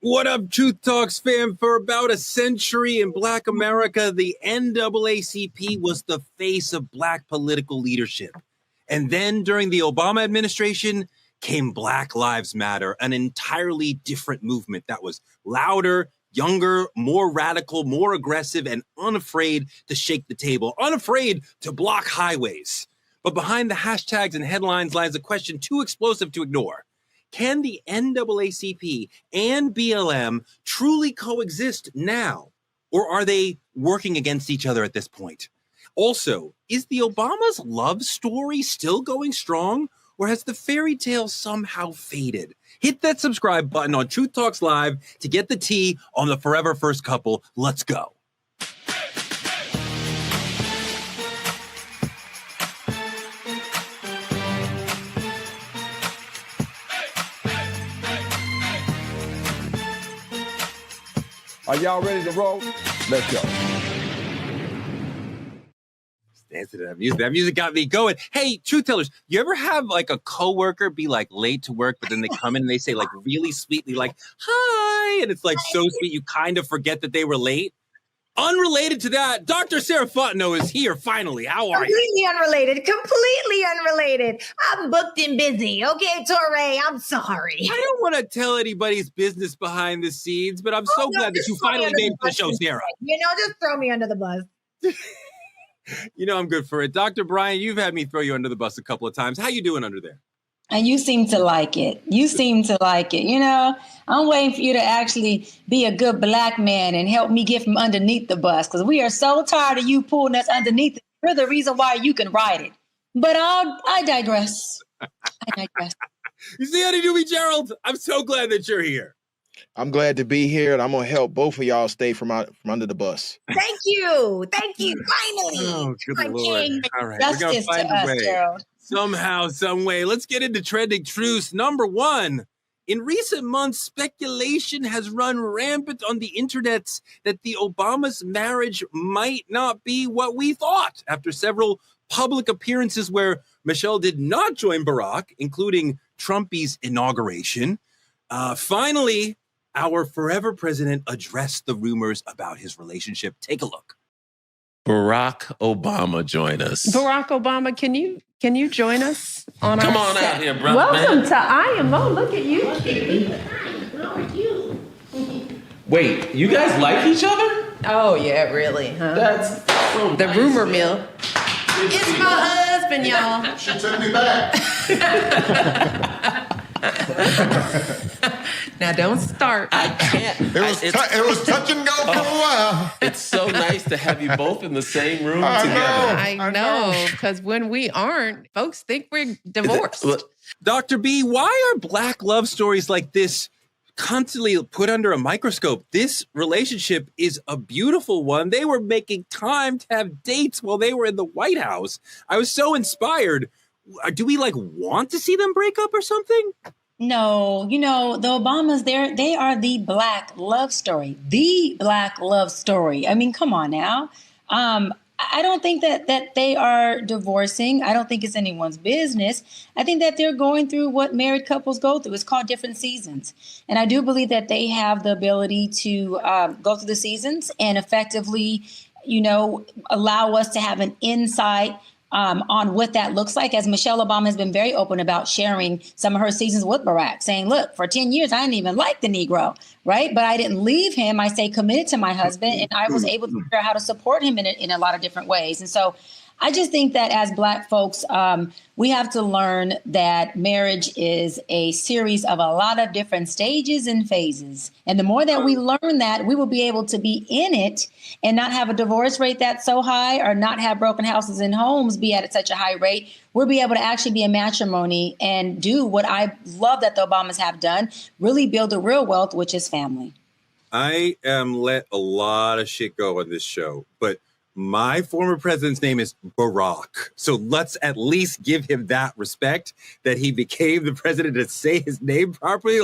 What up, Truth Talks fam? For about a century in Black America, the NAACP was the face of Black political leadership. And then during the Obama administration came Black Lives Matter, an entirely different movement that was louder, younger, more radical, more aggressive, and unafraid to shake the table, unafraid to block highways. But behind the hashtags and headlines lies a question too explosive to ignore. Can the NAACP and BLM truly coexist now? Or are they working against each other at this point? Also, is the Obama's love story still going strong? Or has the fairy tale somehow faded? Hit that subscribe button on Truth Talks Live to get the tea on the forever first couple. Let's go. Are y'all ready to roll? Let's go. Dance to that music. That music got me going. Hey, truth tellers, you ever have like a coworker be like late to work, but then they come in and they say like really sweetly like, hi, and it's like so sweet you kind of forget that they were late? Unrelated to that, Dr. Sarah Fontenot is here finally. How are you? Completely unrelated. I'm booked and busy. Okay, Torre, I'm sorry. I don't want to tell anybody's business behind the scenes, but I'm so glad that you finally made the show, Sarah. Just throw me under the bus. You know I'm good for it. Dr. Brian, you've had me throw you under the bus a couple of times. How you doing under there? And you seem to like it. I'm waiting for you to actually be a good Black man and help me get from underneath the bus, because we are so tired of you pulling us underneath it. You're the reason why you can ride it. But I digress. You see how to do me, Gerald? I'm so glad that you're here. I'm glad to be here, and I'm going to help both of y'all stay from under the bus. Thank you. Finally. Oh, good Lord. King. All right, Justice we're going to find to a us, way. Gerald. Somehow, some way. Let's get into trending truths. Number one, in recent months, speculation has run rampant on the internets that the Obama's marriage might not be what we thought. After several public appearances where Michelle did not join Barack, including Trumpy's inauguration, finally, our forever president addressed the rumors about his relationship. Take a look. Barack Obama join us. Barack Obama, can you join us on Come our on set? out here, brother. Welcome to IMO. Look at you. How are you? Wait, you guys like each other? Oh yeah, really, huh? That's so The nice. rumor mill. It's my husband, y'all. She took me back. Now don't start. I can't. It was touch and go for a while. It's so nice to have you both in the same room I together. I know, because when we aren't, folks think we're divorced. Look, Dr. B, why are Black love stories like this constantly put under a microscope? This relationship is a beautiful one. They were making time to have dates while they were in the White House. I was so inspired. Do we want to see them break up or something? No, the Obamas, they are the Black love story. The Black love story. I mean, come on now. I don't think that they are divorcing. I don't think it's anyone's business. I think that they're going through what married couples go through. It's called different seasons. And I do believe that they have the ability to go through the seasons and effectively, allow us to have an insight on what that looks like, as Michelle Obama has been very open about sharing some of her seasons with Barack, saying, look, for 10 years, I didn't even like the Negro, right? But I didn't leave him. I stayed committed to my husband, and I was able to figure out how to support him in a lot of different ways. And so I just think that as Black folks, we have to learn that marriage is a series of a lot of different stages and phases. And the more that we learn that, we will be able to be in it and not have a divorce rate that's so high, or not have broken houses and homes be at such a high rate. We'll be able to actually be in matrimony and do what I love that the Obamas have done, really build a real wealth, which is family. I am let a lot of shit go on this show, but my former president's name is Barack. So let's at least give him that respect that he became the president to say his name properly.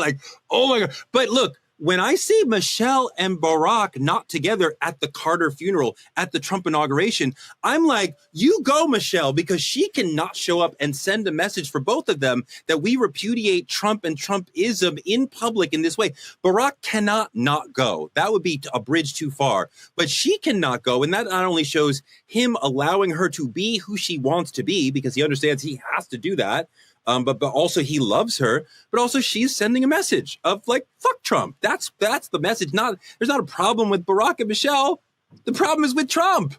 Oh my God. But look, when I see Michelle and Barack not together at the Carter funeral, at the Trump inauguration, I'm like, you go, Michelle, because she cannot show up and send a message for both of them that we repudiate Trump and Trumpism in public in this way. Barack cannot not go. That would be a bridge too far, but she cannot go. And that not only shows him allowing her to be who she wants to be, because he understands he has to do that. But also he loves her, but also she's sending a message of like, fuck Trump. That's the message. There's not a problem with Barack and Michelle. The problem is with Trump.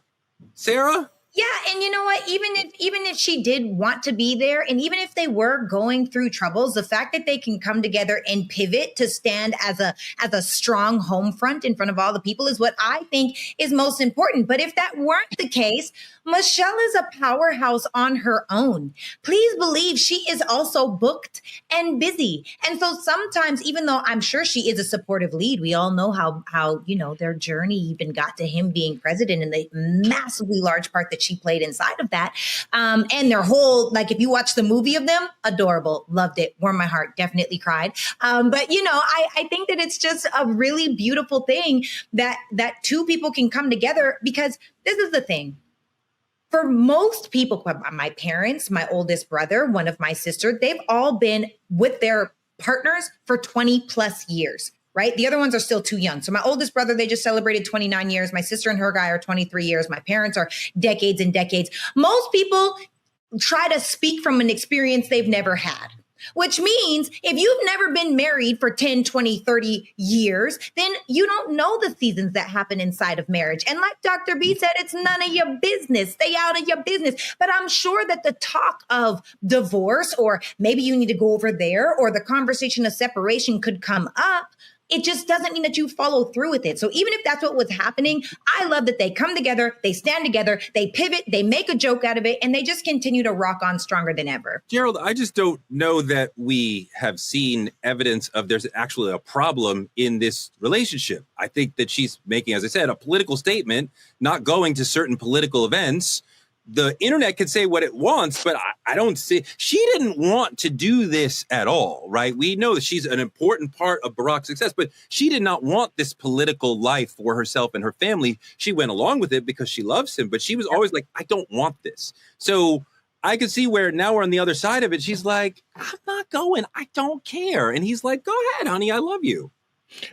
Sarah? Yeah, and you know what? Even if she did want to be there, and even if they were going through troubles, the fact that they can come together and pivot to stand as a strong home front in front of all the people is what I think is most important. But if that weren't the case, Michelle is a powerhouse on her own. Please believe she is also booked and busy. And so sometimes, even though I'm sure she is a supportive lead, we all know how their journey even got to him being president and the massively large part that she played inside of that. And their whole, like, if you watch the movie of them, adorable, loved it, warmed my heart, definitely cried. But I think that it's just a really beautiful thing that two people can come together, because this is the thing. For most people, my parents, my oldest brother, one of my sisters, they've all been with their partners for 20 plus years, right? The other ones are still too young. So my oldest brother, they just celebrated 29 years. My sister and her guy are 23 years. My parents are decades and decades. Most people try to speak from an experience they've never had. Which means if you've never been married for 10, 20, 30 years, then you don't know the seasons that happen inside of marriage. And like Dr. B said, it's none of your business. Stay out of your business. But I'm sure that the talk of divorce, or maybe you need to go over there, or the conversation of separation could come up. It just doesn't mean that you follow through with it. So even if that's what was happening, I love that they come together, they stand together, they pivot, they make a joke out of it, and they just continue to rock on stronger than ever. Gerald, I just don't know that we have seen evidence of there's actually a problem in this relationship. I think that she's making, as I said, a political statement, not going to certain political events. The internet can say what it wants, but I don't see, she didn't want to do this at all, right? We know that she's an important part of Barack's success, but she did not want this political life for herself and her family. She went along with it because she loves him, but she was always like, I don't want this. So I could see where now we're on the other side of it. She's like, I'm not going. I don't care. And he's like, go ahead, honey. I love you.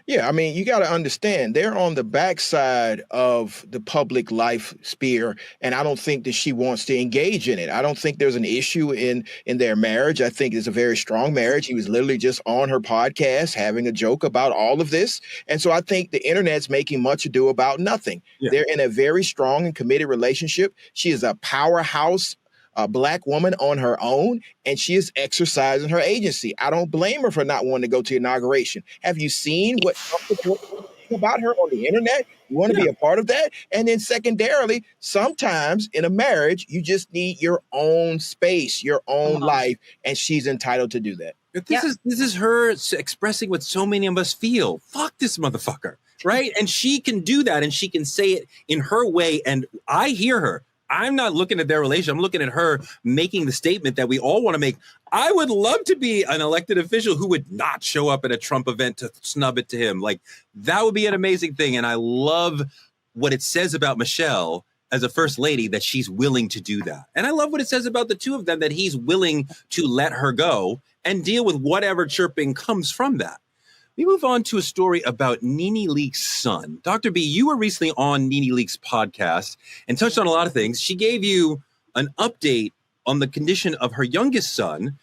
Yeah, I mean, you got to understand, they're on the backside of the public life sphere, and I don't think that she wants to engage in it. I don't think there's an issue in their marriage. I think it's a very strong marriage. He was literally just on her podcast having a joke about all of this. And so I think the internet's making much ado about nothing. Yeah. They're in a very strong and committed relationship. She is a powerhouse, a Black woman on her own, and she is exercising her agency. I don't blame her for not wanting to go to the inauguration. Have you seen what about her on the internet? You want to be a part of that? And then secondarily, sometimes in a marriage, you just need your own space, your own life, and she's entitled to do that. This is her expressing what so many of us feel. Fuck this motherfucker, right? And she can do that, and she can say it in her way, and I hear her. I'm not looking at their relationship. I'm looking at her making the statement that we all want to make. I would love to be an elected official who would not show up at a Trump event to snub it to him. Like, that would be an amazing thing. And I love what it says about Michelle as a first lady, that she's willing to do that. And I love what it says about the two of them, that he's willing to let her go and deal with whatever chirping comes from that. We move on to a story about Nene Leakes' son. Dr. B, you were recently on Nene Leakes' podcast and touched on a lot of things. She gave you an update on the condition of her youngest son,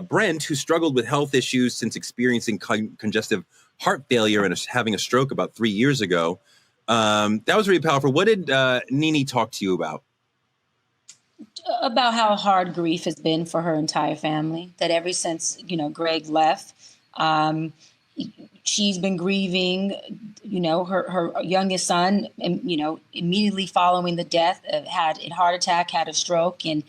Brent, who struggled with health issues since experiencing congestive heart failure and having a stroke about 3 years ago. That was really powerful. What did Nene talk to you about? About how hard grief has been for her entire family, that ever since, Greg left, she's been grieving, her youngest son, immediately following the death, had a heart attack, had a stroke, and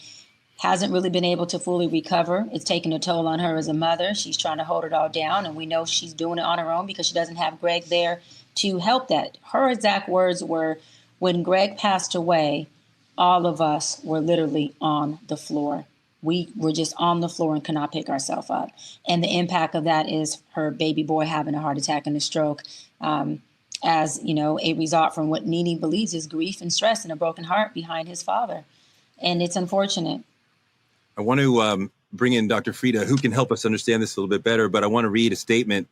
hasn't really been able to fully recover. It's taken a toll on her as a mother. She's trying to hold it all down, and we know she's doing it on her own because she doesn't have Greg there to help that. Her exact words were, when Greg passed away, all of us were literally on the floor. we were just on the floor and could not pick ourselves up. And the impact of that is her baby boy having a heart attack and a stroke, as you know, a result from what Nene believes is grief and stress and a broken heart behind his father. And it's unfortunate. I want to bring in Dr. Frida, who can help us understand this a little bit better, but I want to read a statement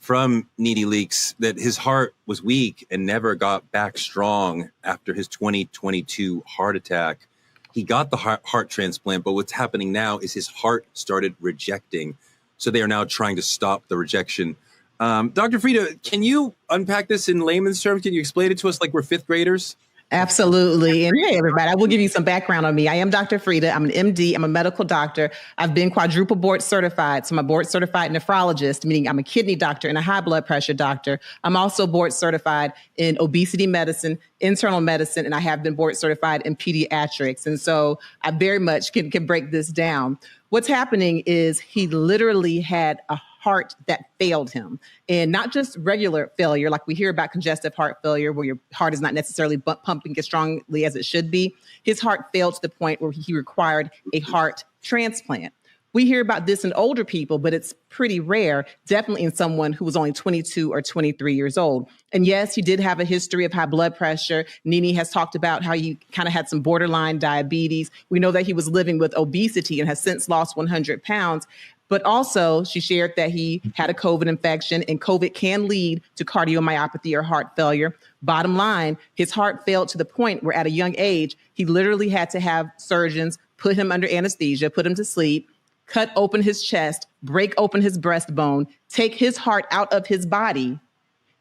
from Nene Leakes that his heart was weak and never got back strong after his 2022 heart attack. He got the heart transplant, but what's happening now is his heart started rejecting. So they are now trying to stop the rejection. Dr. Frida, can you unpack this in layman's terms? Can you explain it to us like we're fifth graders? Absolutely. And hey, everybody, I will give you some background on me. I am Dr. Frida. I'm an MD. I'm a medical doctor. I've been quadruple board certified. So I'm a board certified nephrologist, meaning I'm a kidney doctor and a high blood pressure doctor. I'm also board certified in obesity medicine, internal medicine, and I have been board certified in pediatrics. And so I very much can break this down. What's happening is he literally had a heart that failed him, and not just regular failure, like we hear about congestive heart failure, where your heart is not necessarily pumping as strongly as it should be. His heart failed to the point where he required a heart transplant. We hear about this in older people, but it's pretty rare, definitely in someone who was only 22 or 23 years old. And yes, he did have a history of high blood pressure. Nene has talked about how he kind of had some borderline diabetes. We know that he was living with obesity and has since lost 100 pounds. But also, she shared that he had a COVID infection, and COVID can lead to cardiomyopathy or heart failure. Bottom line, his heart failed to the point where at a young age, he literally had to have surgeons put him under anesthesia, put him to sleep, cut open his chest, break open his breastbone, take his heart out of his body,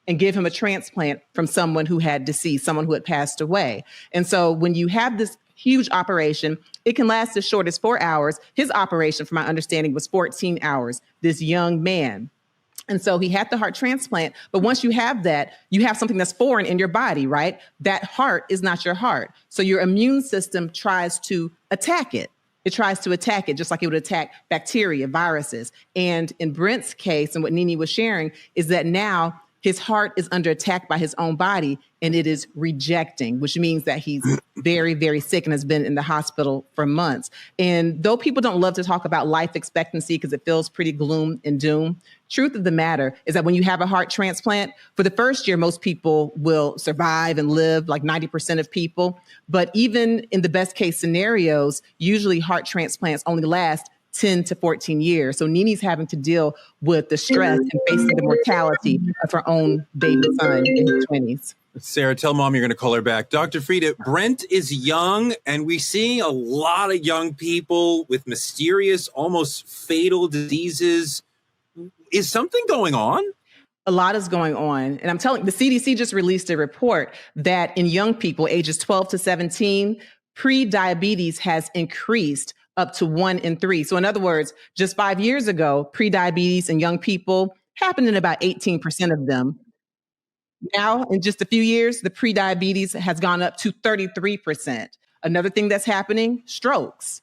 and give him a transplant from someone who had deceased, someone who had passed away. And so when you have this huge operation, it can last as short as 4 hours. His operation, from my understanding, was 14 hours, this young man. And so he had the heart transplant. But once you have that, you have something that's foreign in your body, right? That heart is not your heart. So your immune system tries to attack it. It tries to attack it just like it would attack bacteria, viruses. And in Brent's case, and what Nene was sharing, is that now his heart is under attack by his own body, and it is rejecting, which means that he's very, very sick and has been in the hospital for months. And though people don't love to talk about life expectancy because it feels pretty gloom and doom, truth of the matter is that when you have a heart transplant, for the first year, most people will survive and live, like 90% of people. But even in the best case scenarios, usually heart transplants only last 10 to 14 years. So Nene's having to deal with the stress and facing the mortality of her own baby son in his 20s. Sarah, tell mom you're going to call her back. Dr. Frida, Brent is young, and we see a lot of young people with mysterious, almost fatal diseases. Is something going on? A lot is going on. And I'm telling you, the CDC just released a report that in young people ages 12 to 17, pre-diabetes has increased up to 1 in 3. So in other words, just 5 years ago, pre-diabetes in young people happened in about 18% of them. Now, in just a few years, the pre-diabetes has gone up to 33%. Another thing that's happening, strokes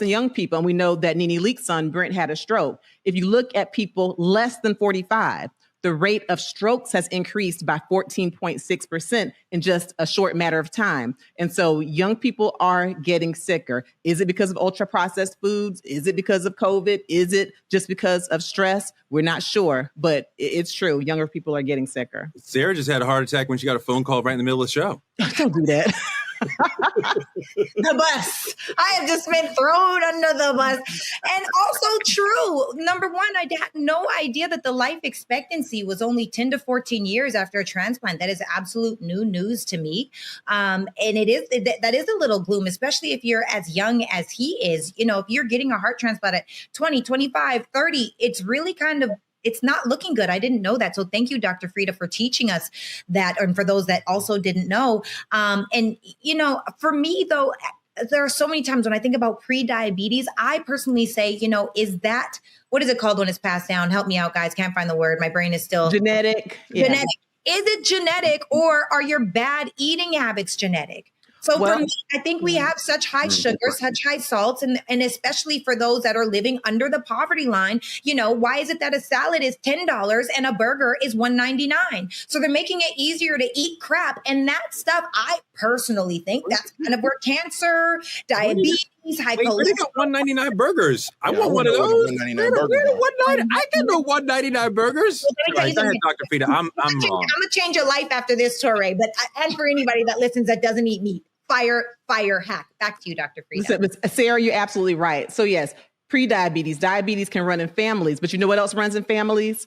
in young people. And we know that Nene Leakes' son, Brent, had a stroke. If you look at people less than 45, the rate of strokes has increased by 14.6% in just a short matter of time. And so young people are getting sicker. Is it because of ultra-processed foods? Is it because of COVID? Is it just because of stress? We're not sure, but it's true. Younger people are getting sicker. Sarah just had a heart attack when she got a phone call right in the middle of the show. Don't do that. The bus. I have just been thrown under the bus. And also true. Number one, I had no idea that the life expectancy was only 10 to 14 years after a transplant. That is absolute new news to me. And that is a little gloom, especially if you're as young as he is. You know, if you're getting a heart transplant at 20, 25, 30, it's really it's not looking good. I didn't know that. So thank you, Dr. Frida, for teaching us that. And for those that also didn't know. And, you know, for me, though, there are so many times when I think about pre-diabetes, I personally say, you know, is that, what is it called when it's passed down? Help me out, guys. Can't find the word. My brain is still genetic. Yeah. Genetic. Is it genetic, or are your bad eating habits genetic? So for me, I think we have such high sugar, such high salts, and especially for those that are living under the poverty line, you know, why is it that a salad is $10 and a burger is $1.99? So they're making it easier to eat crap. And that stuff, I personally think that's kind of where cancer, diabetes, these high Wait, they got $1.99 burgers. I want one of those. $1.99 burger. I can do $1.99 burgers. Well, let me Go tell you ahead, Dr. Frida. I'm I'm wrong. gonna change your life after this, Torre. But and for anybody that listens that doesn't eat meat, fire hack. Back to you, Dr. Frida. Sarah, you're absolutely right. So yes, diabetes can run in families, but you know what else runs in families?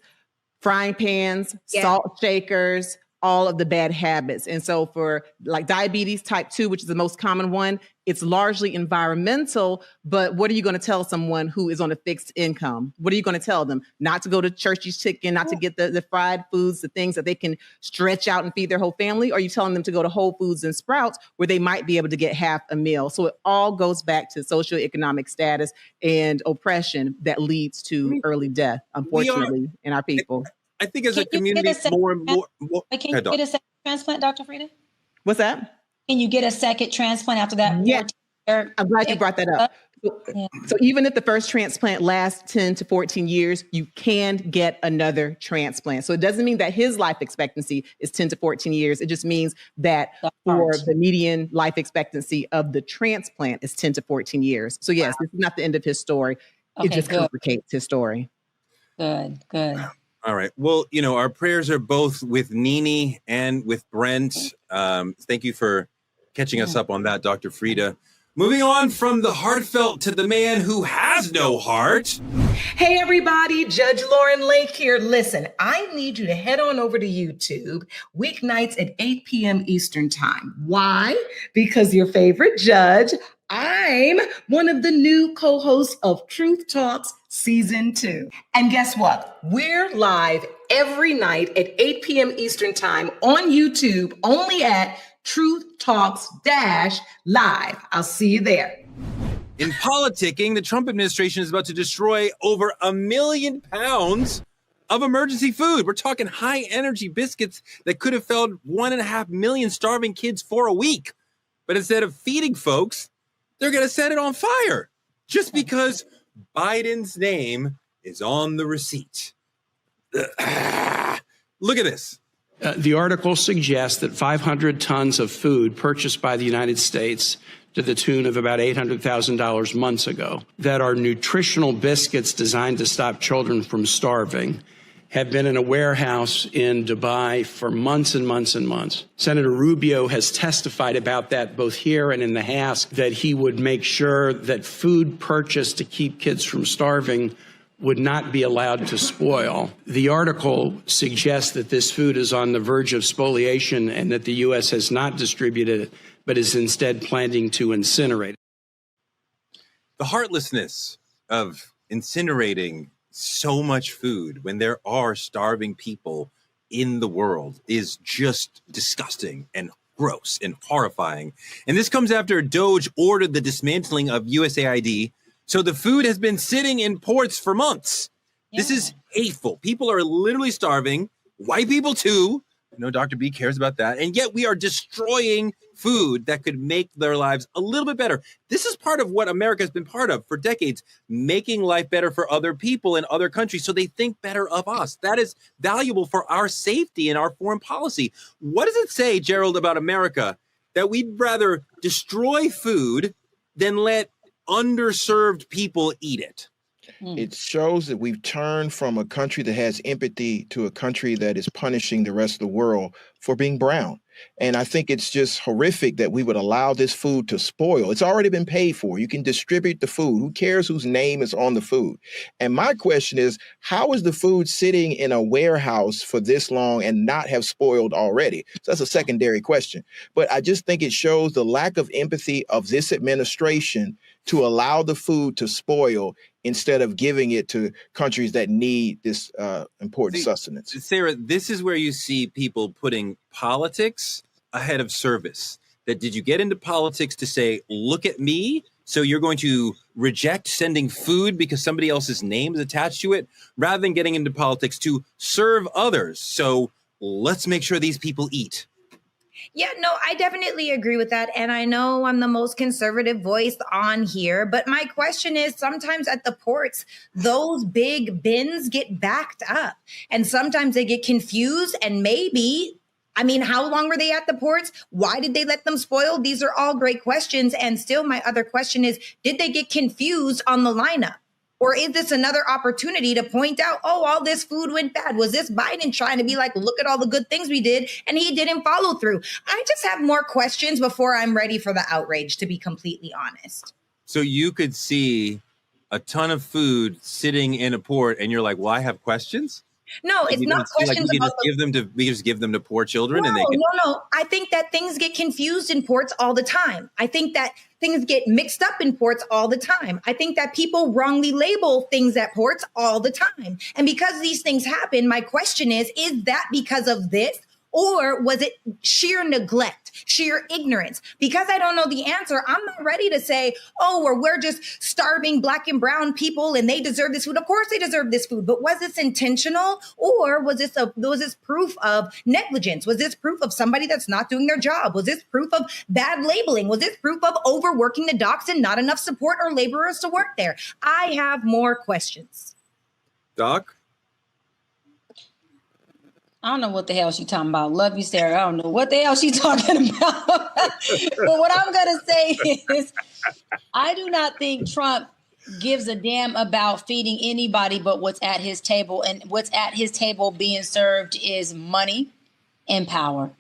Frying pans, salt shakers, all of the bad habits. And so for like diabetes type 2, which is the most common one, it's largely environmental, but what are you going to tell someone who is on a fixed income? What are you going to tell them? Not to go to Church's Chicken, not to get the fried foods, the things that they can stretch out and feed their whole family? Or are you telling them to go to Whole Foods and Sprouts where they might be able to get half a meal? So it all goes back to socioeconomic status and oppression that leads to early death, unfortunately, in our people. I think as a community, more and more. Can you get a second transplant, Dr. Frida? What's that? Can you get a second transplant after that? Yeah, I'm glad you brought that up. So even if the first transplant lasts 10 to 14 years, you can get another transplant. So it doesn't mean that his life expectancy is 10 to 14 years. It just means that for the median life expectancy of the transplant is 10 to 14 years. So yes, this is not the end of his story. It just complicates his story. Good. All right. Well, our prayers are both with Nene and with Brent. Thank you for catching us up on that, Dr. Frida. Moving on from the heartfelt to the man who has no heart. Hey, everybody. Judge Lauren Lake here. Listen, I need you to head on over to YouTube weeknights at 8 p.m. Eastern Time. Why? Because your favorite judge, I'm one of the new co-hosts of Truth Talks Season 2. And guess what? We're live every night at 8 p.m. Eastern Time on YouTube, only at Truth Talks-Live. I'll see you there. In politicking, the Trump administration is about to destroy over 1 million pounds of emergency food. We're talking high energy biscuits that could have fed 1.5 million starving kids for a week. But instead of feeding folks, they're going to set it on fire just because Biden's name is on the receipt. Look at this. The article suggests that 500 tons of food purchased by the United States to the tune of about $800,000 months ago that are nutritional biscuits designed to stop children from starving have been in a warehouse in Dubai for months and months and months. Senator Rubio has testified about that both here and in the House, that he would make sure that food purchased to keep kids from starving would not be allowed to spoil. The article suggests that this food is on the verge of spoliation and that the U.S. has not distributed it, but is instead planning to incinerate it. The heartlessness of incinerating so much food when there are starving people in the world is just disgusting and gross and horrifying. And this comes after DOGE ordered the dismantling of USAID. So the food has been sitting in ports for months. Yeah. This is hateful. People are literally starving. White people too. I know Dr. B cares about that. And yet we are destroying food that could make their lives a little bit better. This is part of what America has been part of for decades, making life better for other people in other countries so they think better of us. That is valuable for our safety and our foreign policy. What does it say, Gerald, about America that we'd rather destroy food than let underserved people eat it? It shows that we've turned from a country that has empathy to a country that is punishing the rest of the world for being brown. And I think it's just horrific that we would allow this food to spoil. It's already been paid for. You can distribute the food. Who cares whose name is on the food? And my question is, how is the food sitting in a warehouse for this long and not have spoiled already? So that's a secondary question. But I just think it shows the lack of empathy of this administration to allow the food to spoil instead of giving it to countries that need this important sustenance. Sarah, this is where you see people putting politics ahead of service. That did you get into politics to say, look at me? So you're going to reject sending food because somebody else's name is attached to it, rather than getting into politics to serve others. So let's make sure these people eat. Yeah, no, I definitely agree with that. And I know I'm the most conservative voice on here, but my question is sometimes at the ports, those big bins get backed up and sometimes they get confused and maybe I mean, how long were they at the ports? Why did they let them spoil? These are all great questions. And still, my other question is, did they get confused on the lineup? Or is this another opportunity to point out, oh, all this food went bad? Was this Biden trying to be like, look at all the good things we did, and he didn't follow through? I just have more questions before I'm ready for the outrage, to be completely honest. So you could see a ton of food sitting in a port, and you're like, well, I have questions? No, it's not questions about we just give them to poor children. No. I think that things get confused in ports all the time. I think that things get mixed up in ports all the time. I think that people wrongly label things at ports all the time. And because these things happen, my question is that because of this? Or was it sheer neglect, sheer ignorance? Because I don't know the answer, I'm not ready to say, oh, or we're just starving Black and brown people and they deserve this food. Of course they deserve this food, but was this intentional? Or was this proof of negligence? Was this proof of somebody that's not doing their job? Was this proof of bad labeling? Was this proof of overworking the docks and not enough support or laborers to work there? I have more questions. Doc? I don't know what the hell she's talking about. Love you, Sarah. I don't know what the hell she's talking about. But what I'm going to say is I do not think Trump gives a damn about feeding anybody but what's at his table. And what's at his table being served is money and power.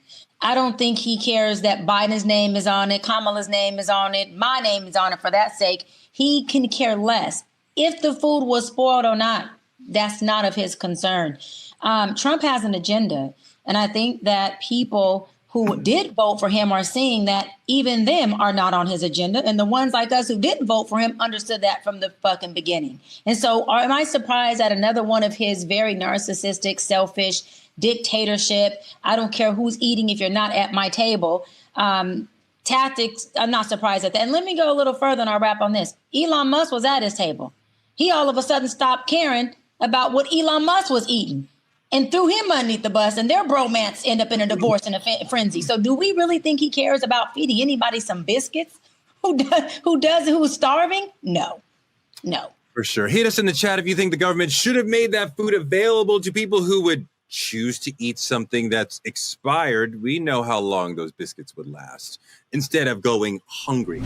I don't think he cares that Biden's name is on it, Kamala's name is on it, my name is on it for that sake. He can care less. If the food was spoiled or not, that's not of his concern. Trump has an agenda, and I think that people who did vote for him are seeing that even them are not on his agenda, and the ones like us who didn't vote for him understood that from the fucking beginning. And so am I surprised at another one of his very narcissistic, selfish, dictatorship, I don't care who's eating if you're not at my table, tactics? I'm not surprised at that. And let me go a little further and I'll wrap on this. Elon Musk was at his table. He all of a sudden stopped caring about what Elon Musk was eating and threw him underneath the bus, and their bromance end up in a divorce and a frenzy. So do we really think he cares about feeding anybody some biscuits who's starving? No. For sure. Hit us in the chat if you think the government should have made that food available to people who would choose to eat something that's expired. We know how long those biscuits would last instead of going hungry.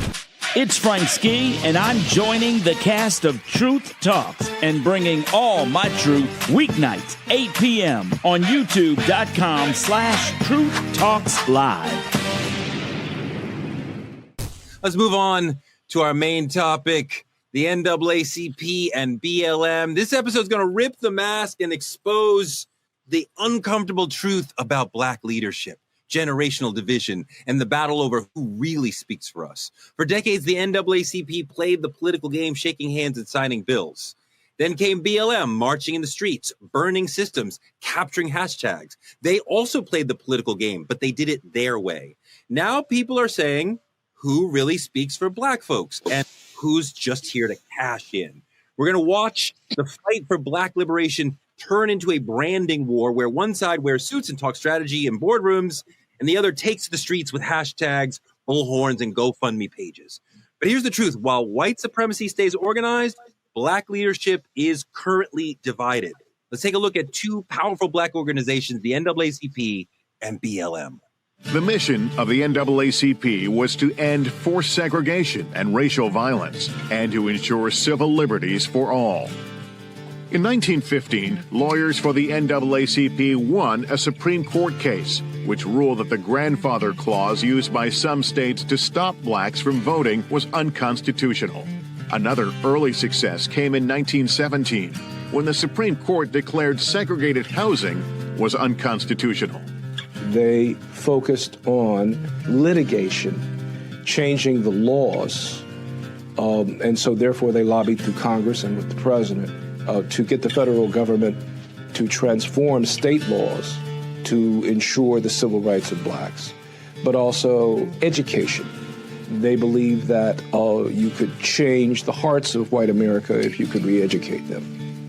It's Frank Ski, and I'm joining the cast of Truth Talks and bringing all my truth weeknights, 8 p.m. on youtube.com/TruthTalksLive. Let's move on to our main topic, the NAACP and BLM. This episode is going to rip the mask and expose the uncomfortable truth about Black leadership, generational division, and the battle over who really speaks for us. For decades, the NAACP played the political game, shaking hands and signing bills. Then came BLM, marching in the streets, burning systems, capturing hashtags. They also played the political game, but they did it their way. Now people are saying, who really speaks for Black folks and who's just here to cash in? We're going to watch the fight for Black liberation turn into a branding war where one side wears suits and talks strategy in boardrooms, and the other takes to the streets with hashtags, bullhorns, and GoFundMe pages. But here's the truth. While white supremacy stays organized, Black leadership is currently divided. Let's take a look at two powerful Black organizations, the NAACP and BLM. The mission of the NAACP was to end forced segregation and racial violence and to ensure civil liberties for all. In 1915, lawyers for the NAACP won a Supreme Court case, which ruled that the grandfather clause used by some states to stop blacks from voting was unconstitutional. Another early success came in 1917, when the Supreme Court declared segregated housing was unconstitutional. They focused on litigation, changing the laws, and so therefore they lobbied through Congress and with the president to get the federal government to transform state laws to ensure the civil rights of blacks, but also education. They believed that you could change the hearts of white America if you could re-educate them.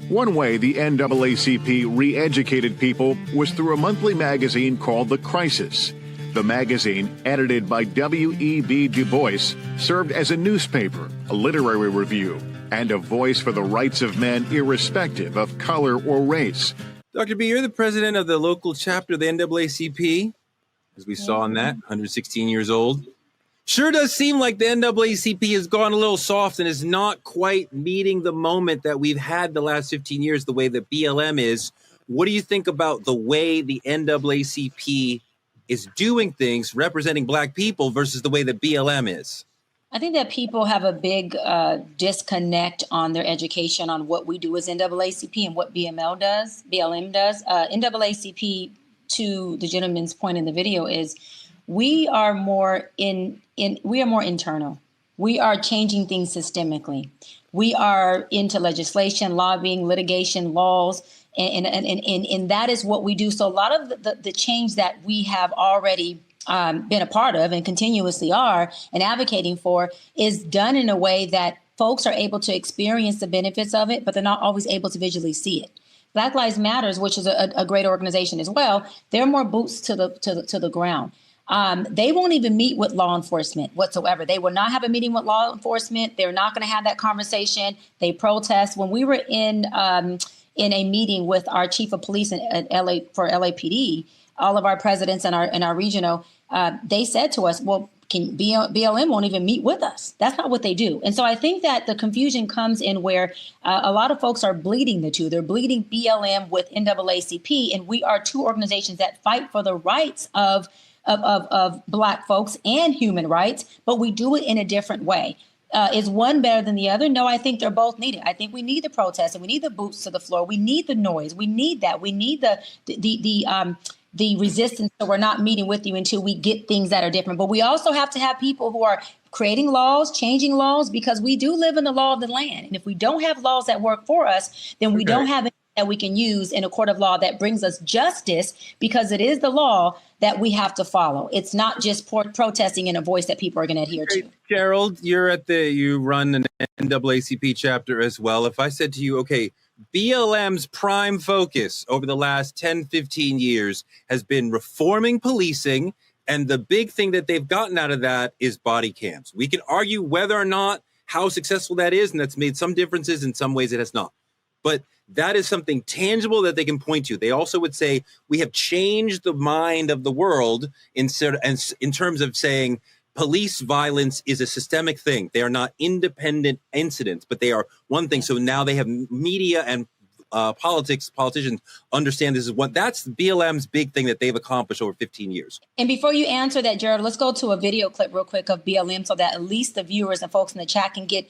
One way the NAACP re-educated people was through a monthly magazine called The Crisis. The magazine, edited by W.E.B. Du Bois, served as a newspaper, a literary review, and a voice for the rights of men irrespective of color or race. Dr. B, you're the president of the local chapter of the NAACP. as we saw in that, 116 years old. Sure does seem like the NAACP has gone a little soft and is not quite meeting the moment that we've had the last 15 years the way that BLM is. What do you think about the way the NAACP is doing things representing Black people versus the way that BLM is? I think that people have a big disconnect on their education on what we do as NAACP and what BLM does. NAACP, to the gentleman's point in the video, is we are more internal. We are changing things systemically. We are into legislation, lobbying, litigation, laws, and that is what we do. So a lot of the change that we have already been a part of and continuously are and advocating for is done in a way that folks are able to experience the benefits of it, but they're not always able to visually see it. Black Lives Matters, which is a great organization as well, they're more boots to the ground. They won't even meet with law enforcement whatsoever. They will not have a meeting with law enforcement. They're not going to have that conversation. They protest. When we were in a meeting with our chief of police at LA for LAPD, all of our presidents and our regional, they said to us, well, BLM won't even meet with us. That's not what they do. And so I think that the confusion comes in where a lot of folks are bleeding the two. They're bleeding BLM with NAACP, and we are two organizations that fight for the rights of Black folks and human rights, but we do it in a different way. Is one better than the other? No, I think they're both needed. I think we need the protests and we need the boots to the floor. We need the noise. We need that. We need the resistance. So we're not meeting with you until we get things that are different. But we also have to have people who are creating laws, changing laws, because we do live in the law of the land. And if we don't have laws that work for us, then we don't have anything that we can use in a court of law that brings us justice, because it is the law that we have to follow. It's not just protesting in a voice that people are going to adhere to. Gerald, you run an NAACP chapter as well. If I said to you, okay, BLM's prime focus over the last 10, 15 years has been reforming policing, and the big thing that they've gotten out of that is body cams. We can argue whether or not how successful that is, and that's made some differences. In some ways it has not. But that is something tangible that they can point to. They also would say we have changed the mind of the world in terms of saying police violence is a systemic thing. They are not independent incidents, but they are one thing. So now they have media and politicians understand this is what that's BLM's big thing that they've accomplished over 15 years. And before you answer that, Gerald, let's go to a video clip real quick of BLM so that at least the viewers and folks in the chat can get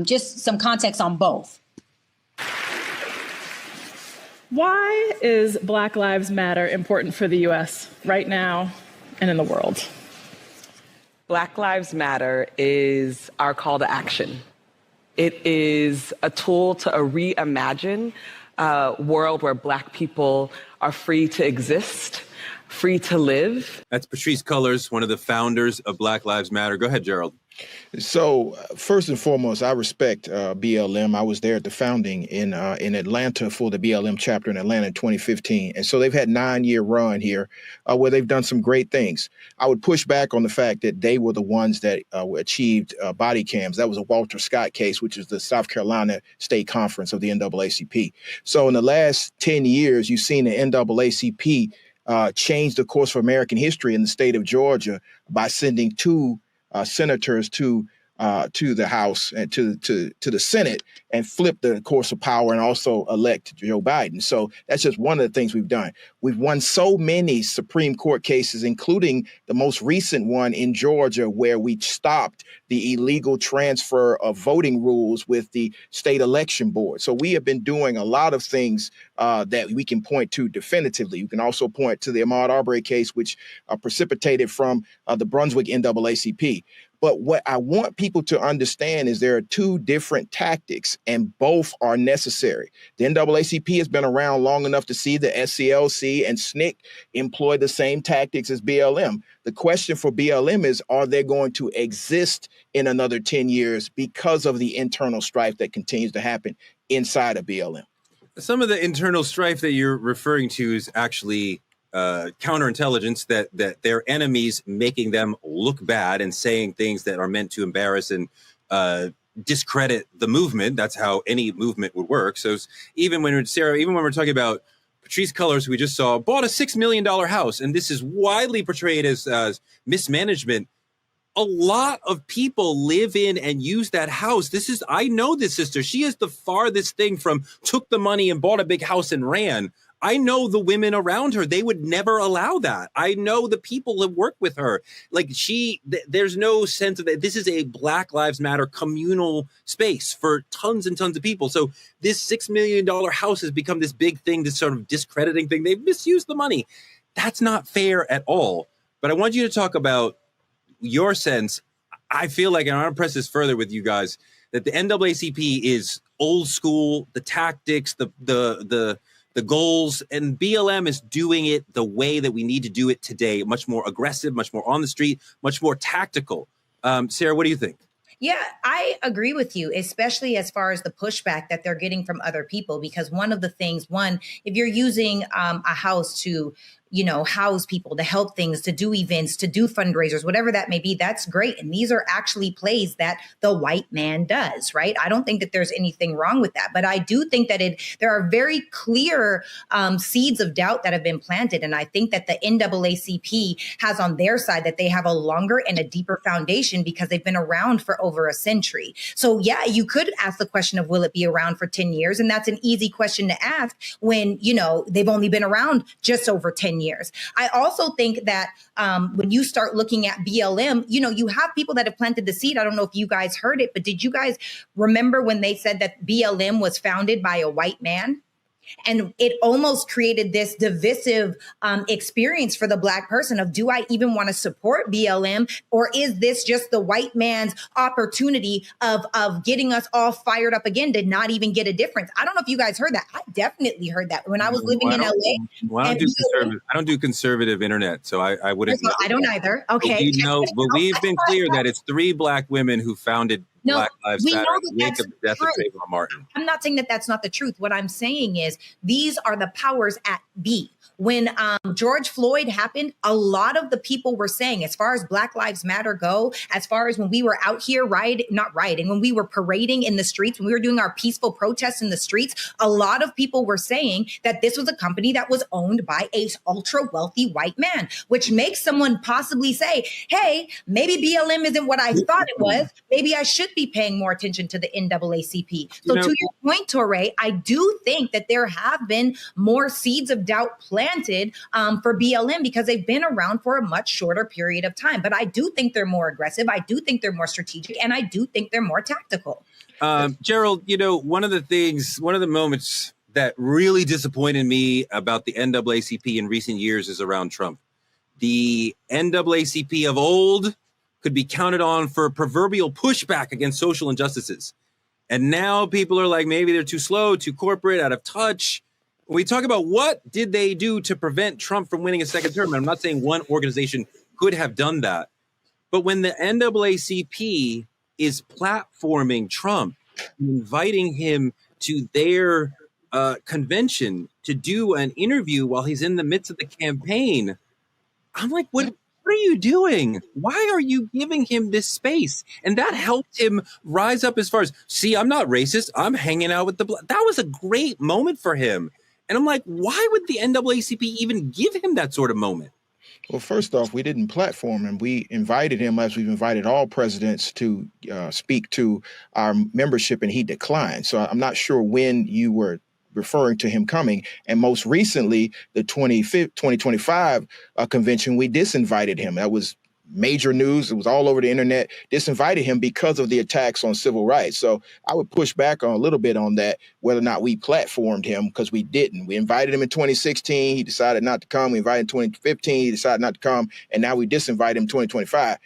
just some context on both. Why is Black Lives Matter important for the U.S. right now and in the world? Black Lives Matter is our call to action. It is a tool to reimagine a world where Black people are free to exist, free to live. That's Patrisse Cullors, one of the founders of Black Lives Matter. Go ahead, Gerald. So first and foremost, I respect BLM. I was there at the founding in Atlanta for the BLM chapter in Atlanta in 2015. And so they've had a 9-year run here where they've done some great things. I would push back on the fact that they were the ones that achieved body cams. That was a Walter Scott case, which is the South Carolina State Conference of the NAACP. So in the last 10 years, you've seen the NAACP change the course of American history in the state of Georgia by sending two senators to the House and to the Senate and flip the course of power and also elect Joe Biden. So that's just one of the things we've done. We've won so many Supreme Court cases, including the most recent one in Georgia, where we stopped the illegal transfer of voting rules with the state election board. So we have been doing a lot of things that we can point to definitively. You can also point to the Ahmaud Arbery case, which precipitated from the Brunswick NAACP. But what I want people to understand is there are two different tactics, and both are necessary. The NAACP has been around long enough to see the SCLC and SNCC employ the same tactics as BLM. The question for BLM is, are they going to exist in another 10 years because of the internal strife that continues to happen inside of BLM? Some of the internal strife that you're referring to is actually counterintelligence, that their enemies making them look bad and saying things that are meant to embarrass and discredit the movement. That's how any movement would work. So even when we're talking about Patrisse Cullors, we just saw, bought a $6 million house, and this is widely portrayed as mismanagement. A lot of people live in and use that house. I know this sister. She is the farthest thing from took the money and bought a big house and ran. I know the women around her. They would never allow that. I know the people that work with her. Like there's no sense of that. This is a Black Lives Matter communal space for tons and tons of people. So this $6 million house has become this big thing, this sort of discrediting thing. They've misused the money. That's not fair at all. But I want you to talk about your sense. I feel like, and I want to press this further with you guys, that the NAACP is old school, the tactics, the goals, and BLM is doing it the way that we need to do it today, much more aggressive, much more on the street, much more tactical. Sarah, what do you think? Yeah, I agree with you, especially as far as the pushback that they're getting from other people, because one of the things, if you're using a house to house people, to help things, to do events, to do fundraisers, whatever that may be, that's great. And these are actually plays that the white man does, right? I don't think that there's anything wrong with that. But I do think that there are very clear seeds of doubt that have been planted. And I think that the NAACP has on their side that they have a longer and a deeper foundation because they've been around for over a century. So yeah, you could ask the question of, will it be around for 10 years? And that's an easy question to ask when, they've only been around just over 10 years. I also think that when you start looking at BLM, you have people that have planted the seed. I don't know if you guys heard it, but did you guys remember when they said that BLM was founded by a white man? And it almost created this divisive experience for the Black person of, do I even want to support BLM? Or is this just the white man's opportunity of getting us all fired up again to not even get a difference? I don't know if you guys heard that. I definitely heard that when I was living in LA. Well, I don't do conservative internet, so I wouldn't. I don't either. Okay. But we've been clear that it's 3 Black women who founded Black Lives Matter in the wake of the death of Trayvon Martin. I'm not saying that that's not the truth. What I'm saying is these are the powers at be. When George Floyd happened, a lot of the people were saying, as far as Black Lives Matter go, as far as when we were out here when we were parading in the streets, when we were doing our peaceful protests in the streets, a lot of people were saying that this was a company that was owned by a ultra wealthy white man, which makes someone possibly say, hey, maybe BLM isn't what I thought it was. Maybe I should be paying more attention to the NAACP. So to your point, Torre, I do think that there have been more seeds of doubt planted for BLM because they've been around for a much shorter period of time. But I do think they're more aggressive. I do think they're more strategic, and I do think they're more tactical. Gerald, one of the moments that really disappointed me about the NAACP in recent years is around Trump. The NAACP of old could be counted on for proverbial pushback against social injustices. And now people are like, maybe they're too slow, too corporate, out of touch. When we talk about what did they do to prevent Trump from winning a second term, and I'm not saying one organization could have done that, but when the NAACP is platforming Trump, inviting him to their convention to do an interview while he's in the midst of the campaign, I'm like, what are you doing? Why are you giving him this space? And that helped him rise up as far as, see, I'm not racist. I'm hanging out with that was a great moment for him. And I'm like, why would the NAACP even give him that sort of moment? Well, first off, we didn't platform him. We invited him, as we've invited all presidents, to speak to our membership, and he declined. So I'm not sure when you were referring to him coming. And most recently, the 2025 convention, we disinvited him. That was major news. It was all over the internet. Disinvited him because of the attacks on civil rights. So I would push back on a little bit on that, whether or not we platformed him, because we didn't. We invited him in 2016. He decided not to come. We invited him in 2015. He decided not to come. And now we disinvite him in 2025.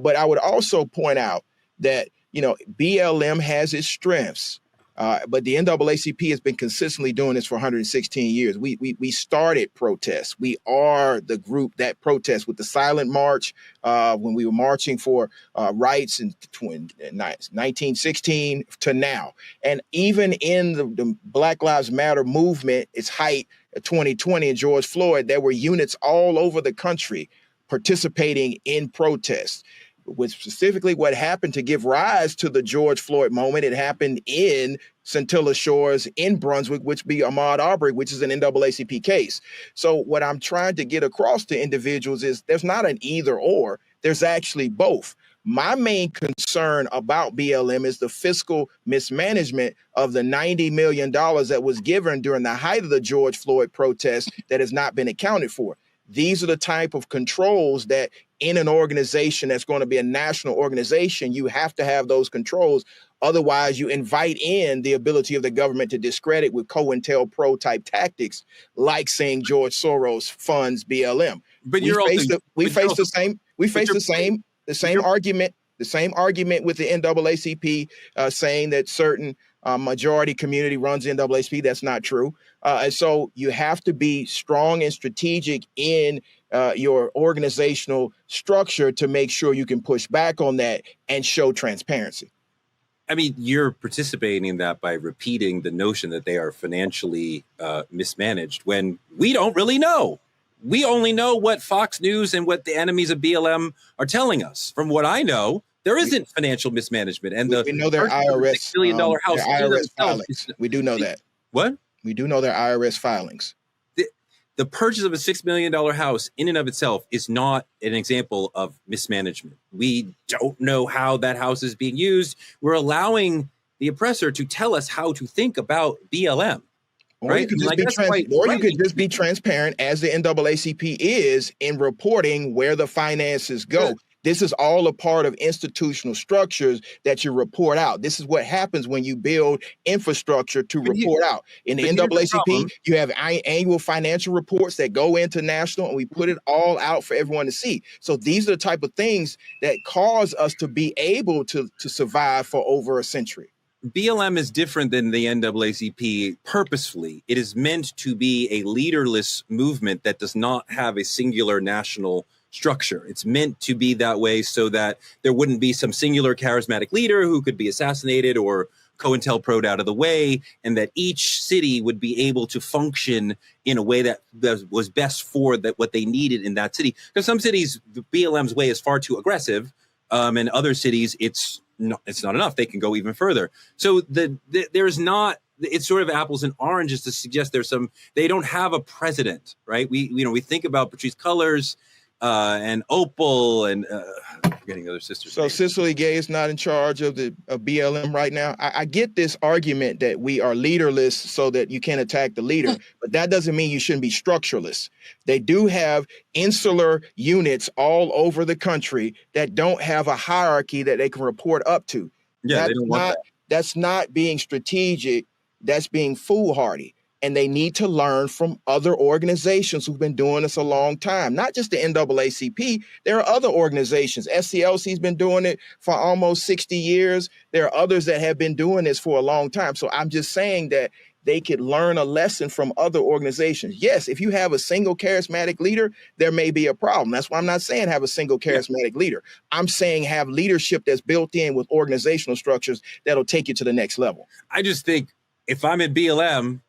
But I would also point out that, BLM has its strengths. But the NAACP has been consistently doing this for 116 years. We started protests. We are the group that protests with the silent march when we were marching for rights in 1916 to now. And even in the Black Lives Matter movement, its height, 2020 and George Floyd, there were units all over the country participating in protests. with specifically what happened to give rise to the George Floyd moment. It happened in Scintilla Shores in Brunswick, which be Ahmaud Arbery, which is an NAACP case. So what I'm trying to get across to individuals is there's not an either or, there's actually both. My main concern about BLM is the fiscal mismanagement of the $90 million that was given during the height of the George Floyd protests that has not been accounted for. These are the type of controls that in an organization that's going to be a national organization, you have to have those controls. Otherwise, you invite in the ability of the government to discredit with COINTELPRO type tactics, like saying George Soros funds BLM. But we face the same argument with the NAACP saying that certain majority community runs the NAACP. That's not true. And so you have to be strong and strategic in your organizational structure to make sure you can push back on that and show transparency. I mean, you're participating in that by repeating the notion that they are financially mismanaged when we don't really know. We only know what Fox News and what the enemies of BLM are telling us. From what I know, there isn't financial mismanagement. And we know their IRS $6 billion house. Their IRS filings. We do know that. What? We do know their IRS filings. The purchase of a $6 million house in and of itself is not an example of mismanagement. We don't know how that house is being used. We're allowing the oppressor to tell us how to think about BLM. Or you could just be transparent, as the NAACP is, in reporting where the finances go. Yeah. This is all a part of institutional structures that you report out. This is what happens when you build infrastructure to report out. In the NAACP, you have annual financial reports that go into national, and we put it all out for everyone to see. So these are the type of things that cause us to be able to survive for over a century. BLM is different than the NAACP purposefully. It is meant to be a leaderless movement that does not have a singular national structure. It's meant to be that way so that there wouldn't be some singular charismatic leader who could be assassinated or COINTELPRO'd out of the way, and that each city would be able to function in a way that was best for what they needed in that city. Because some cities, the BLM's way is far too aggressive, and other cities, it's not enough. They can go even further. So there's not. It's sort of apples and oranges to suggest they don't have a president, right? We think about Patrisse Cullors and Opal and forgetting other sisters. So Cicely Gay is not in charge of BLM right now. I get this argument that we are leaderless so that you can't attack the leader, but that doesn't mean you shouldn't be structureless. They do have insular units all over the country that don't have a hierarchy that they can report up to. Yeah, they don't want that. That's not being strategic. That's being foolhardy. And they need to learn from other organizations who've been doing this a long time, not just the NAACP. There are other organizations. SCLC's been doing it for almost 60 years. There are others that have been doing this for a long time. So I'm just saying that they could learn a lesson from other organizations. Yes, if you have a single charismatic leader, there may be a problem. That's why I'm not saying have a single charismatic leader. I'm saying have leadership that's built in with organizational structures that'll take you to the next level. I just think if I'm at BLM,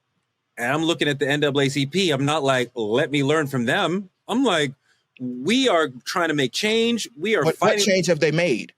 and I'm looking at the NAACP, I'm not like, let me learn from them. I'm like, we are trying to make change. We are fighting. What change have they made?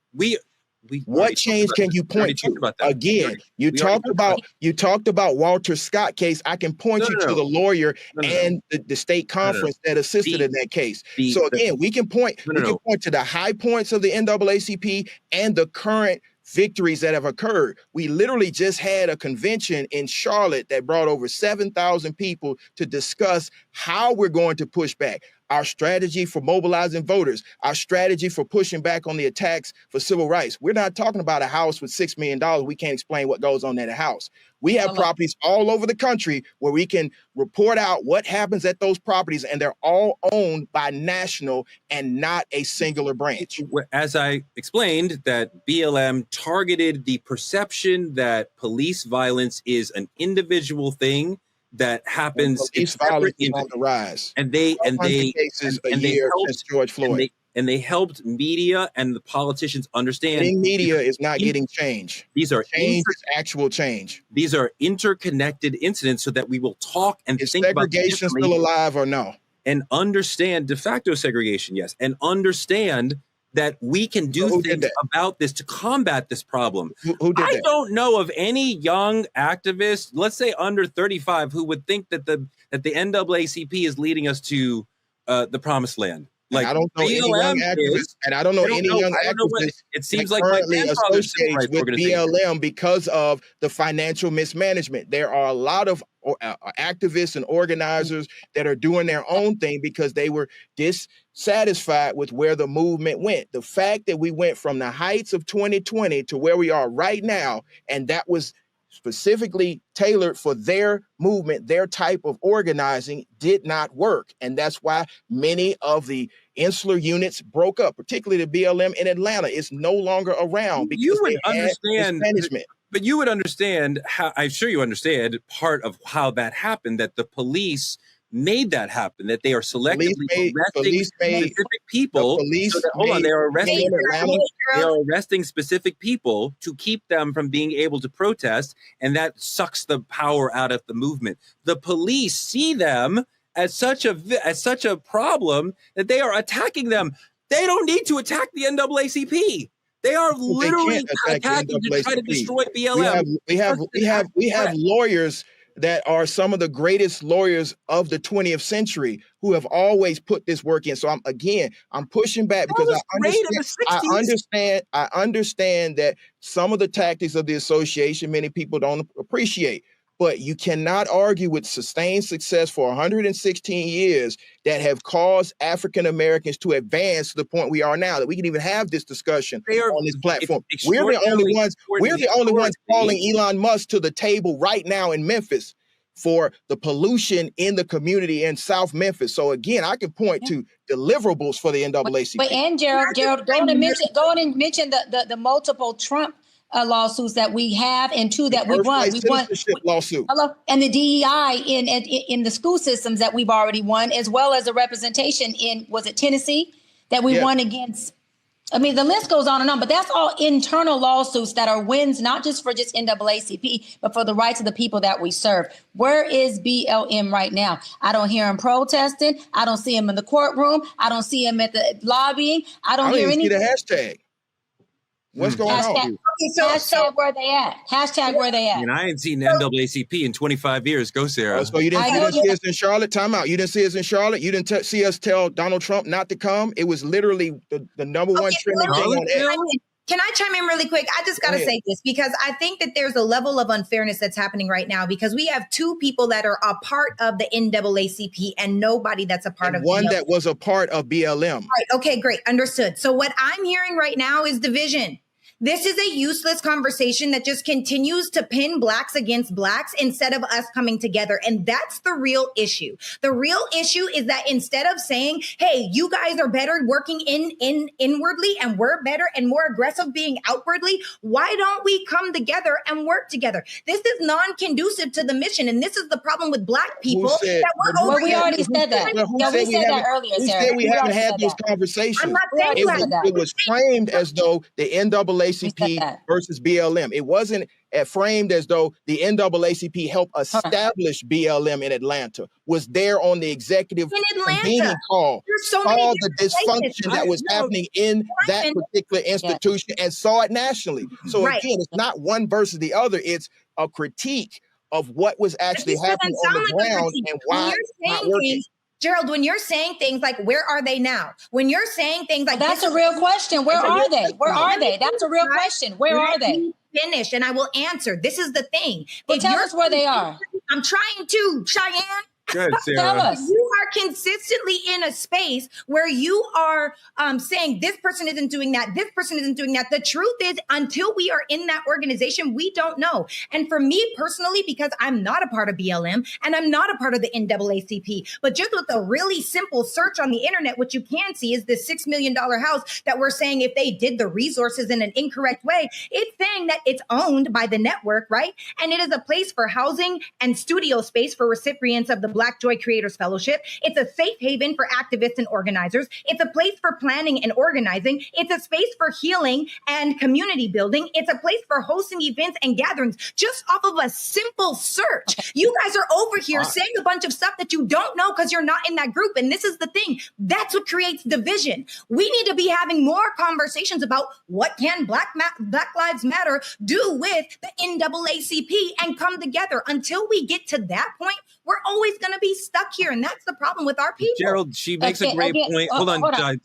What change can you point to? Again, you talked about Walter Scott case. I can point you to the lawyer and the state conference that assisted in that case. So again, we can point to the high points of the NAACP and the current victories that have occurred. We literally just had a convention in Charlotte that brought over 7,000 people to discuss how we're going to push back. Our strategy for mobilizing voters, our strategy for pushing back on the attacks for civil rights. We're not talking about a house with $6 million. We can't explain what goes on in a house. We have properties all over the country where we can report out what happens at those properties, and they're all owned by national and not a singular branch. As I explained, that BLM targeted the perception that police violence is an individual thing that happens. Police violence is on the rise. And they George Floyd. And they helped media and the politicians understand. Media is not getting change. These are actual change. These are interconnected incidents, so that we will talk and think about segregation still alive or no, and understand de facto segregation. Yes, and understand that we can do things about this to combat this problem. Who did I that? don't know of any young activist, let's say under 35, who would think that the NAACP is leading us to the promised land. Like, I don't know any young activists, and I don't know any young activists. It seems that like my currently grandfather's civil associates rights with organization. BLM because of the financial mismanagement. There are a lot of activists and organizers that are doing their own thing because they were dissatisfied with where the movement went. The fact that we went from the heights of 2020 to where we are right now, and that was specifically tailored for their movement, their type of organizing, did not work. And that's why many of the insular units broke up, particularly the BLM in Atlanta. It's no longer around because You would they had understand mismanagement. But you would understand how, I'm sure you understand part of how that happened, that the police made that happen, that they are selectively arresting specific people. They are arresting specific people to keep them from being able to protest, and that sucks the power out of the movement. The police see them as such a problem that they are attacking them. They don't need to attack the NAACP. They are literally attacking to try to destroy BLM. We have lawyers that are some of the greatest lawyers of the 20th century who have always put this work in. So I'm pushing back because I understand that some of the tactics of the association, many people don't appreciate. But you cannot argue with sustained success for 116 years that have caused African Americans to advance to the point we are now, that we can even have this discussion on this platform. We're the only ones calling Elon Musk to the table right now in Memphis for the pollution in the community in South Memphis. So again, I can point to deliverables for the NAACP. But Gerald, go on and mention the multiple Trump lawsuits that we have, and two that we won. We won lawsuit. And the DEI in the school systems that we've already won, as well as the representation in, was it Tennessee, that we won against? I mean, the list goes on and on, but that's all internal lawsuits that are wins, not just for just NAACP, but for the rights of the people that we serve. Where is BLM right now? I don't hear him protesting. I don't see him in the courtroom. I don't see him at the lobbying. I don't hear anything. See the hashtag. What's going on? Hashtag where they at? Hashtag where they at? And I ain't seen the NAACP in 25 years. Go, Sarah. So you didn't see us in Charlotte? Time out. You didn't see us in Charlotte? You didn't see us tell Donald Trump not to come? It was literally the number one trending thing on X. Can I chime in really quick? I just got to say this because I think that there's a level of unfairness that's happening right now because we have two people that are a part of the NAACP and nobody that's a part of one BLM. That was a part of BLM. Right. Okay, great. Understood. So what I'm hearing right now is division. This is a useless conversation that just continues to pin blacks against blacks instead of us coming together. And that's the real issue. The real issue is that instead of saying, hey, you guys are better working inwardly and we're better and more aggressive being outwardly, why don't we come together and work together? This is non-conducive to the mission. And this is the problem with black people. We already said that. We said that earlier, Sarah. Who said we haven't had those conversations? I'm not saying you haven't. It was framed as though the NAACP versus BLM. It wasn't framed as though the NAACP helped establish BLM in Atlanta, was there on the executive convening call, saw the dysfunction that was happening in that particular institution and saw it nationally. So again, it's not one versus the other. It's a critique of what was actually happening on the ground and why it's not working. Gerald, when you're saying things like, where are they now? When you're saying things like, that's a real question. Where are they? Where are they? That's a real question. Where are they? Finish, and I will answer. This is the thing. Well, tell us where they are. I'm trying to, Cheyenne. Good, Sarah. Tell us. You are consistently in a space where you are saying this person isn't doing that, this person isn't doing that. The truth is, until we are in that organization, we don't know. And for me personally, because I'm not a part of BLM and I'm not a part of the NAACP, but just with a really simple search on the internet, what you can see is this $6 million house that we're saying if they did the resources in an incorrect way, it's saying that it's owned by the network, right? And it is a place for housing and studio space for recipients of the Black Joy Creators Fellowship. It's a safe haven for activists and organizers. It's a place for planning and organizing. It's a space for healing and community building. It's a place for hosting events and gatherings just off of a simple search. You guys are over here saying a bunch of stuff that you don't know because you're not in that group. And this is the thing. That's what creates division. We need to be having more conversations about what can Black Lives Matter do with the NAACP and come together. Until we get to that point, we're always going to be stuck here. And that's the problem with our people. Gerald, she makes a great point. Hold on.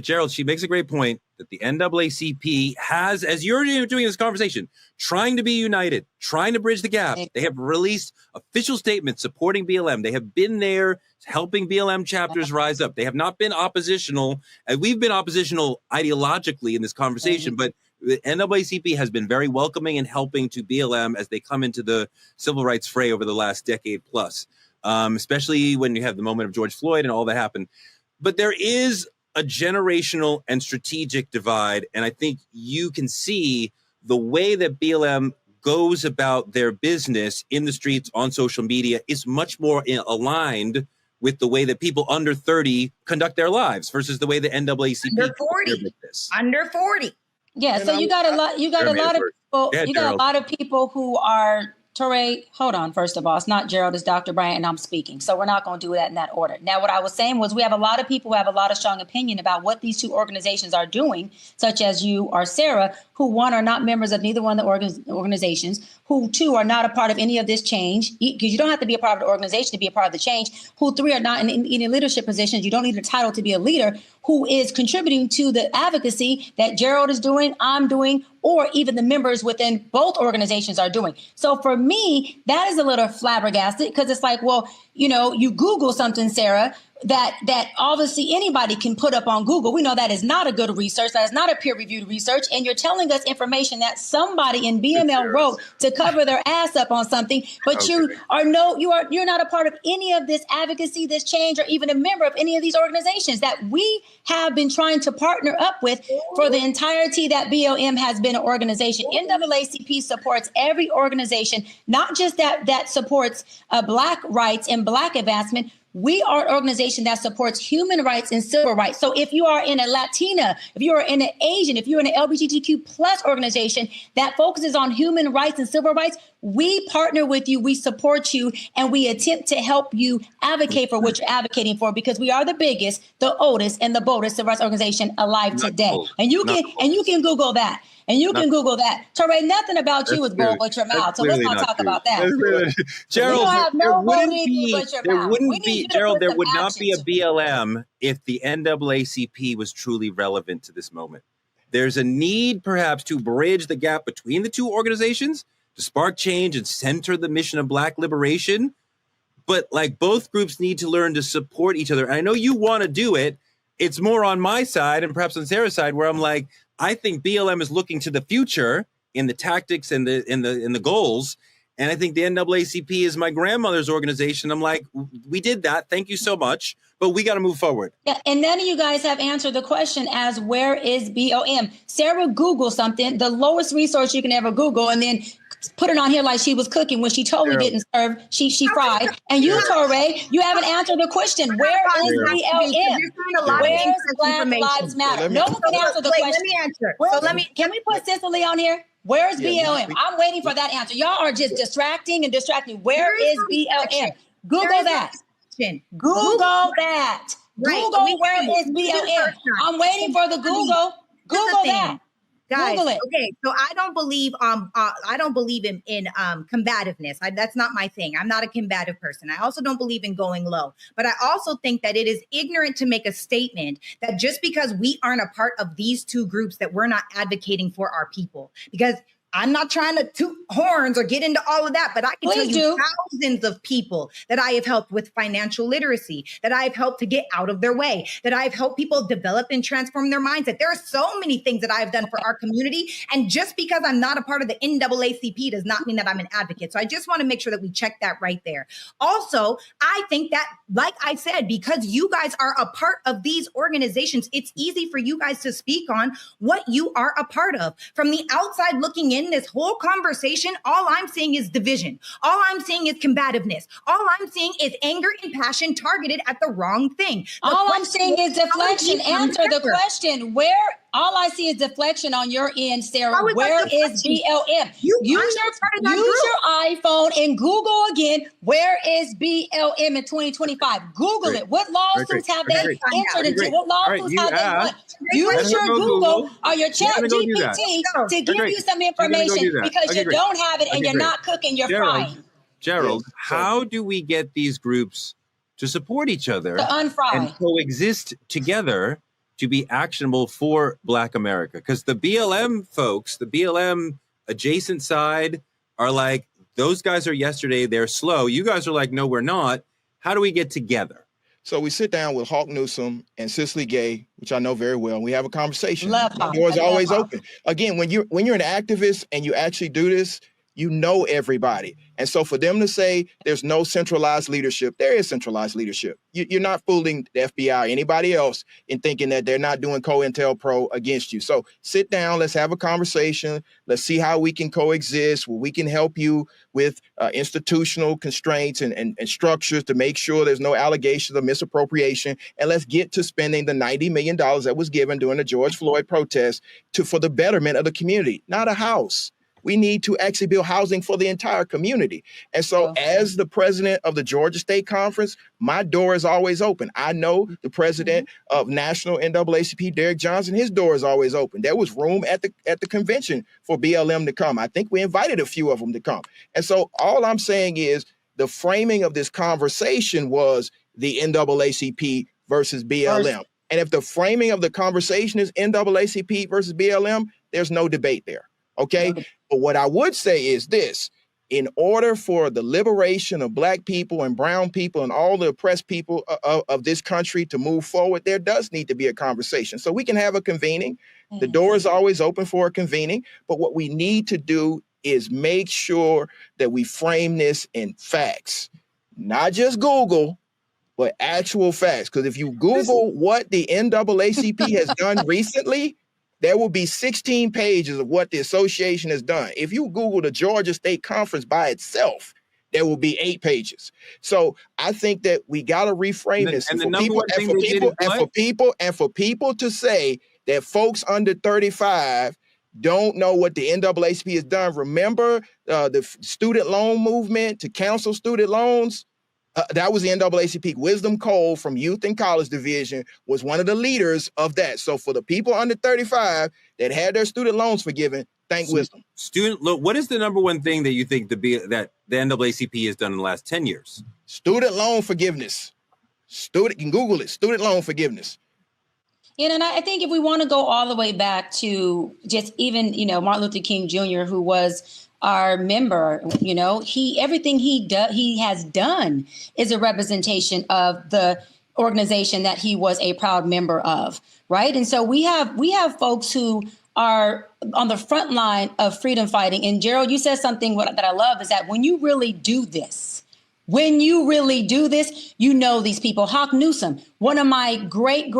Gerald, she makes a great point that the NAACP has, as you're doing this conversation, trying to be united, trying to bridge the gap. They have released official statements supporting BLM. They have been there helping BLM chapters rise up. They have not been oppositional. And we've been oppositional ideologically in this conversation, but the NAACP has been very welcoming and helping to BLM as they come into the civil rights fray over the last decade plus, especially when you have the moment of George Floyd and all that happened. But there is a generational and strategic divide. And I think you can see the way that BLM goes about their business in the streets on social media is much more aligned with the way that people under 30 conduct their lives versus the way the NAACP under 40. Yeah, so you got a lot of people who are Touré, hold on, first of all, it's not Gerald, it's Dr. Bryant, and I'm speaking. So we're not going to do that in that order. Now, what I was saying was we have a lot of people who have a lot of strong opinion about what these two organizations are doing, such as you or Sarah, who, one, are not members of neither one of the organizations, who, two, are not a part of any of this change, because you don't have to be a part of the organization to be a part of the change, who, three, are not in any leadership positions. You don't need a title to be a leader, who is contributing to the advocacy that Gerald is doing, I'm doing, or even the members within both organizations are doing. So for me, that is a little flabbergasted, because it's like, well, you know, you Google something, Sarah, that obviously anybody can put up on Google. We know that is not a good research. That is not a peer-reviewed research. And you're telling us information that somebody in BML wrote to cover their ass up on something. But you're not a part of any of this advocacy, this change, or even a member of any of these organizations that we have been trying to partner up with for the entirety that BLM has been an organization. NAACP supports every organization, not just that supports Black rights and Black advancement. We are an organization that supports human rights and civil rights. So if you are in a Latina, if you are in an Asian, if you're in an LGBTQ plus organization that focuses on human rights and civil rights, we partner with you, we support you, and we attempt to help you advocate for what you're advocating for, because we are the biggest, the oldest, and the boldest civil rights organization alive today. And you can Google that. And you can Google that. Touré, nothing about you is bold but your mouth. So let's not talk about that. Gerald, there wouldn't be, Gerald, there would not be a BLM if the NAACP was truly relevant to this moment. There's a need perhaps to bridge the gap between the two organizations, to spark change and center the mission of Black liberation. But like, both groups need to learn to support each other. And I know you want to do it. It's more on my side and perhaps on Sarah's side, where I'm like, I think BLM is looking to the future in the tactics and the goals. And I think the NAACP is my grandmother's organization. I'm like, we did that. Thank you so much. But we got to move forward. Yeah, and none of you guys have answered the question as where is BLM? Sarah Googled something, the lowest resource you can ever Google, and then put it on here like she was cooking when she totally didn't serve. She fried. And you, Touré, you haven't answered the question. Where is BLM? Where's Black Lives Matter? No one can answer the question. Let me answer. Can we put Cicely on here? Where's BLM? I'm waiting for that answer. Y'all are just distracting and distracting. Where is BLM? Google that. Google that. Google where is BLM. I'm waiting for the Google. Google that. Guys, Google it. Okay, so I don't believe in combativeness. That's not my thing. I'm not a combative person. I also don't believe in going low. But I also think that it is ignorant to make a statement that just because we aren't a part of these two groups that we're not advocating for our people. Because I'm not trying to toot horns or get into all of that, but I can tell you thousands of people that I have helped with financial literacy, that I've helped to get out of their way, that I've helped people develop and transform their mindset. There are so many things that I've done for our community. And just because I'm not a part of the NAACP does not mean that I'm an advocate. So I just want to make sure that we check that right there. Also, I think that, like I said, because you guys are a part of these organizations, it's easy for you guys to speak on what you are a part of. From the outside looking in, in this whole conversation, all I'm seeing is division. All I'm seeing is combativeness. All I'm seeing is anger and passion targeted at the wrong thing. All I'm seeing is deflection. Answer the question. All I see is deflection on your end, Sarah. Where is BLM? Use your iPhone and Google again. Where is BLM in 2025? Google it. What lawsuits have they entered into? What lawsuits have they won? Use your Google or your chat GPT to give you some information because you don't have it and you're not cooking, you're frying. Gerald, how do we get these groups to support each other and coexist together to be actionable for Black America? Because the BLM folks, the BLM adjacent side are like, those guys are yesterday, they're slow. You guys are like, no, we're not. How do we get together? So we sit down with Hawk Newsome and Cicely Gay, which I know very well, and we have a conversation. Love Hawk. The door's always open. Again, when you're an activist and you actually do this, you know everybody. And so for them to say there's no centralized leadership, there is centralized leadership. You're not fooling the FBI or anybody else in thinking that they're not doing COINTELPRO against you. So sit down, let's have a conversation. Let's see how we can coexist, where we can help you with institutional constraints and structures to make sure there's no allegations of misappropriation. And let's get to spending the $90 million that was given during the George Floyd protest for the betterment of the community, not a house. We need to actually build housing for the entire community. And so as the president of the Georgia State Conference, my door is always open. I know the president of National NAACP, Derek Johnson, his door is always open. There was room at the convention for BLM to come. I think we invited a few of them to come. And so all I'm saying is the framing of this conversation was the NAACP versus BLM. And if the framing of the conversation is NAACP versus BLM, there's no debate there. Okay. But what I would say is this: in order for the liberation of Black people and brown people and all the oppressed people of this country to move forward, there does need to be a conversation. So we can have a convening. The door is always open for a convening. But what we need to do is make sure that we frame this in facts, not just Google, but actual facts. Because if you Google what the NAACP has done recently, there will be 16 pages of what the association has done. If you Google the Georgia State Conference by itself, there will be 8 pages. So I think that we got to reframe this. And for people to say that folks under 35 don't know what the NAACP has done. Remember the student loan movement to cancel student loans? That was the NAACP. Wisdom Cole from Youth and College Division was one of the leaders of that. So for the people under 35 that had their student loans forgiven, thank Wisdom. What is the number one thing that you think that the NAACP has done in the last 10 years? Student loan forgiveness. You can Google it, student loan forgiveness. And I think if we want to go all the way back to just even, Martin Luther King Jr., who was our member, everything he has done is a representation of the organization that he was a proud member of, right? And so we have folks who are on the front line of freedom fighting. And Gerald, you said something that I love is that when you really do this, you know these people. Hawk Newsome, one of my great,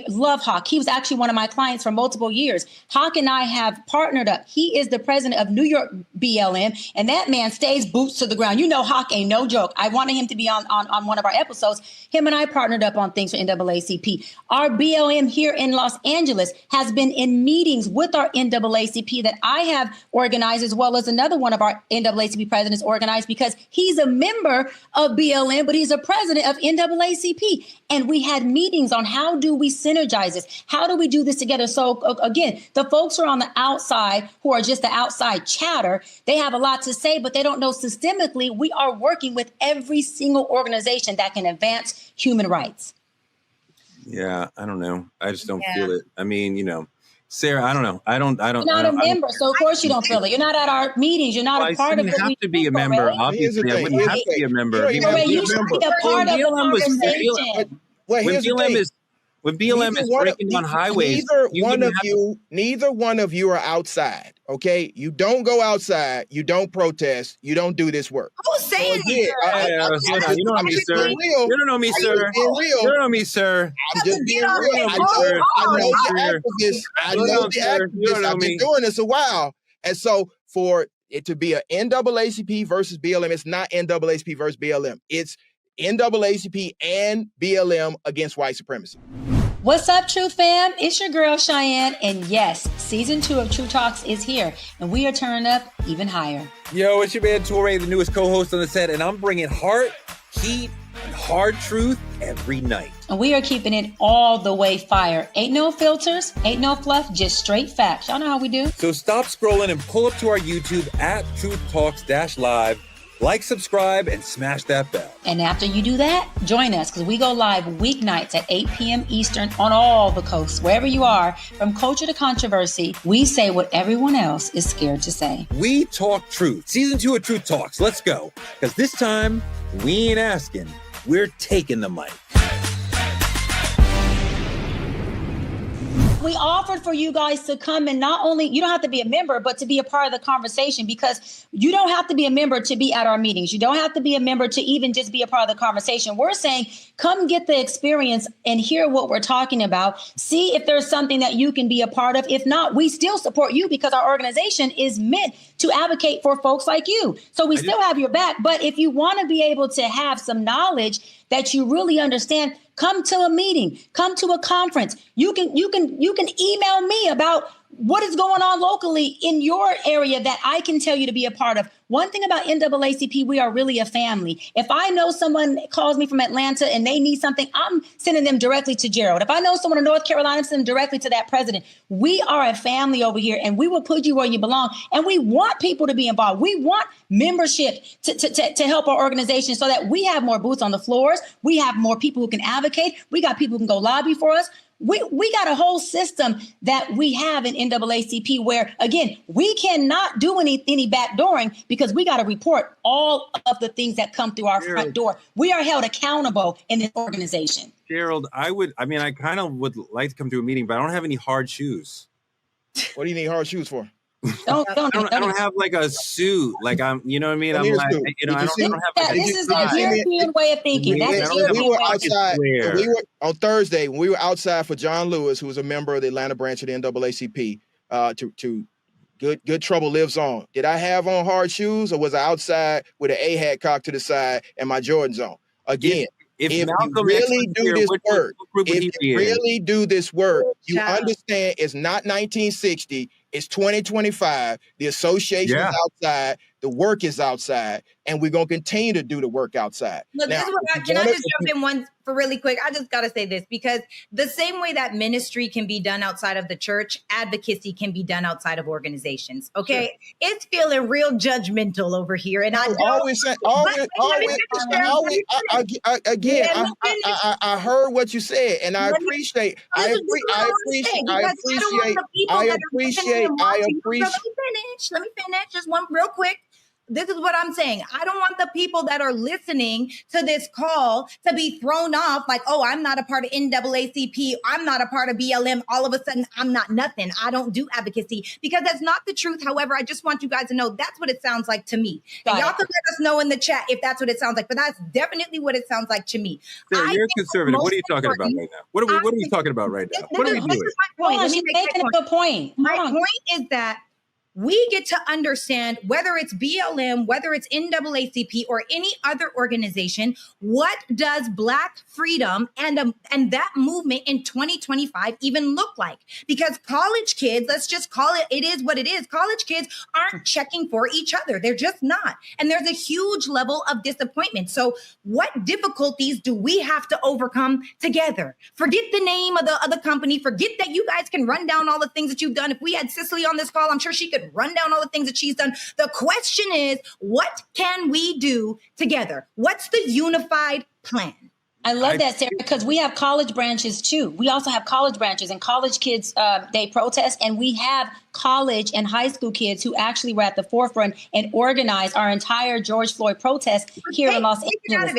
love Hawk. He was actually one of my clients for multiple years. Hawk and I have partnered up. He is the president of New York BLM, and that man stays boots to the ground. Hawk ain't no joke. I wanted him to be on one of our episodes. Him and I partnered up on things for NAACP. Our BLM here in Los Angeles has been in meetings with our NAACP that I have organized, as well as another one of our NAACP presidents organized, because he's a member of BLM, but he's a president of NAACP. And we had meetings on how do we synergize this? How do we do this together? So again, the folks who are on the outside, who are just the outside chatter, they have a lot to say, but they don't know systemically we are working with every single organization that can advance human rights. Yeah, I don't know. I just don't feel it. I mean, Sarah, I don't know. I don't. You're not a member, so of course you don't feel it. You're not at our meetings. You're not a part of it. You have to be a member. Obviously, I wouldn't have to be a member. You should be a part of the conversation. When BLM is breaking down highways, neither one of you are outside. Okay, you don't go outside. You don't protest. You don't do this work. Who's saying that? You don't know me, sir. You don't know me, sir. You don't know me, sir. I'm just being real. I know the activists. I've been doing this a while. And so for it to be a NAACP versus BLM. It's not NAACP versus BLM. It's NAACP and BLM against white supremacy. What's up, Truth fam? It's your girl, Cheyenne. And yes, season 2 of True Talks is here, and we are turning up even higher. Yo, it's your man, Toure, the newest co-host on the set, and I'm bringing heart, heat, and hard truth every night. And we are keeping it all the way fire. Ain't no filters, ain't no fluff, just straight facts. Y'all know how we do. So stop scrolling and pull up to our YouTube at TruthTalks-Live. Like, subscribe, and smash that bell. And after you do that, join us because we go live weeknights at 8 p.m. Eastern on all the coasts. Wherever you are, from culture to controversy, we say what everyone else is scared to say. We talk truth. Season 2 of Truth Talks. Let's go. Because this time, we ain't asking. We're taking the mic. We offered for you guys to come and not only, you don't have to be a member, but to be a part of the conversation, because you don't have to be a member to be at our meetings. You don't have to be a member to even just be a part of the conversation. We're saying, come get the experience and hear what we're talking about. See if there's something that you can be a part of. If not, we still support you because our organization is meant to advocate for folks like you. So we still have your back. But if you want to be able to have some knowledge that you really understand, come to a meeting, come to a conference. You can email me about what is going on locally in your area that I can tell you to be a part of. One thing about NAACP, we are really a family. If I know someone calls me from Atlanta and they need something, I'm sending them directly to Gerald. If I know someone in North Carolina, I'm sending them directly to that president. We are a family over here, and we will put you where you belong. And we want people to be involved. We want membership to help our organization so that we have more boots on the floors. We have more people who can advocate. We got people who can go lobby for us. We got a whole system that we have in NAACP where, again, we cannot do any backdooring because we got to report all of the things that come through our front door. We are held accountable in this organization. Gerald, I kind of would like to come to a meeting, but I don't have any hard shoes. What do you need hard shoes for? I don't have like a suit. Like you know what I mean? I'm like, I don't have. This is the European way of thinking. We were outside. On Thursday when we were outside for John Lewis, who was a member of the Atlanta branch of the NAACP. To good trouble lives on. Did I have on hard shoes, or was I outside with an A hat cocked to the side and my Jordans on? Again. If you really do this work, you understand it's not 1960, it's 2025. The association is outside, the work is outside, and we're going to continue to do the work outside. Look, now, can I just jump in one for really quick? I just got to say this, because the same way that ministry can be done outside of the church, advocacy can be done outside of organizations. Okay. Sure. It's feeling real judgmental over here. And I heard what you said, and I appreciate. Let me finish. Just one real quick. This is what I'm saying. I don't want the people that are listening to this call to be thrown off like, oh, I'm not a part of NAACP. I'm not a part of BLM. All of a sudden, I'm not nothing. I don't do advocacy, because that's not the truth. However, I just want you guys to know that's what it sounds like to me. And y'all can let us know in the chat if that's what it sounds like, but that's definitely what it sounds like to me. Sir, you're conservative. What are you talking about right now? What are you talking about right now? What are we doing? She's making a good point. My point is that we get to understand, whether it's BLM, whether it's NAACP, or any other organization, what does Black freedom and that movement in 2025 even look like? Because college kids, let's just call it, it is what it is. College kids aren't checking for each other. They're just not. And there's a huge level of disappointment. So what difficulties do we have to overcome together? Forget the name of the company. Forget that you guys can run down all the things that you've done. If we had Cicely on this call, I'm sure she could run down all the things that she's done. The question is, what can we do together? What's the unified plan? I love that, Sarah, because we have college branches too. We also have college branches, and college kids, they protest, and we have college and high school kids who actually were at the forefront and organized our entire George Floyd protest here in Los Angeles.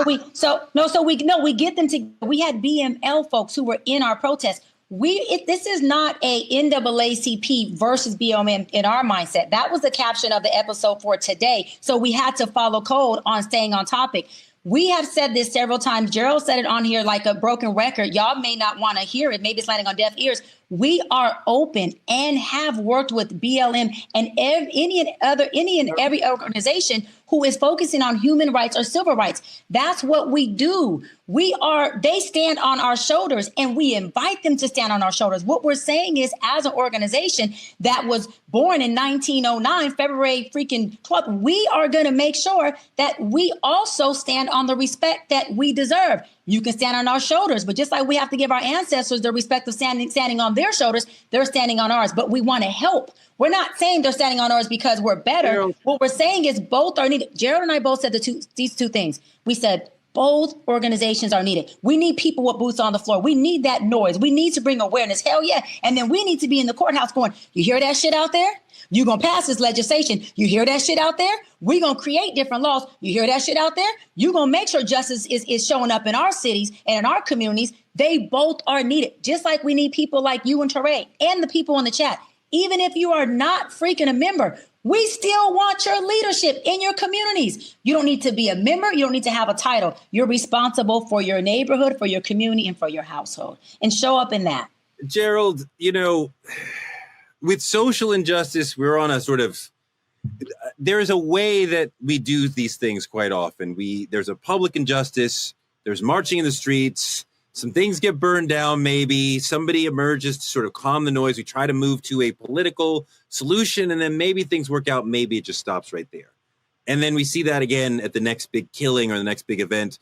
We get them together. We had BML folks who were in our protest. This is not a NAACP versus BLM in our mindset. That was the caption of the episode for today. So we had to follow code on staying on topic. We have said this several times. Gerald said it on here like a broken record. Y'all may not want to hear it. Maybe it's landing on deaf ears. We are open and have worked with BLM and any and every organization who is focusing on human rights or civil rights. That's what we do. They stand on our shoulders and we invite them to stand on our shoulders. What we're saying is, as an organization that was born in 1909, February freaking 12th, we are going to make sure that we also stand on the respect that we deserve. You can stand on our shoulders, but just like we have to give our ancestors the respect of standing on their shoulders, they're standing on ours. But we want to help. We're not saying they're standing on ours because we're better. Gerald. What we're saying is both are needed. Gerald and I both said these two things. We said both organizations are needed. We need people with boots on the floor. We need that noise. We need to bring awareness. Hell yeah. And then we need to be in the courthouse going, you hear that shit out there? You're going to pass this legislation. You hear that shit out there? We're going to create different laws. You hear that shit out there? You're going to make sure justice is showing up in our cities and in our communities. They both are needed, just like we need people like you and Teray and the people in the chat. Even if you are not freaking a member, we still want your leadership in your communities. You don't need to be a member. You don't need to have a title. You're responsible for your neighborhood, for your community, and for your household. And show up in that. Gerald, with social injustice, we're on a sort of, there's a way that we do these things quite often. There's a public injustice, there's marching in the streets, some things get burned down, maybe somebody emerges to sort of calm the noise. We try to move to a political solution, and then maybe things work out, maybe it just stops right there. And then we see that again at the next big killing or the next big event.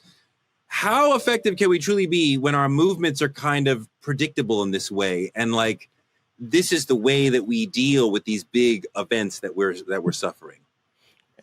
How effective can we truly be when our movements are kind of predictable in this way? And like, this is the way that we deal with these big events that we're suffering.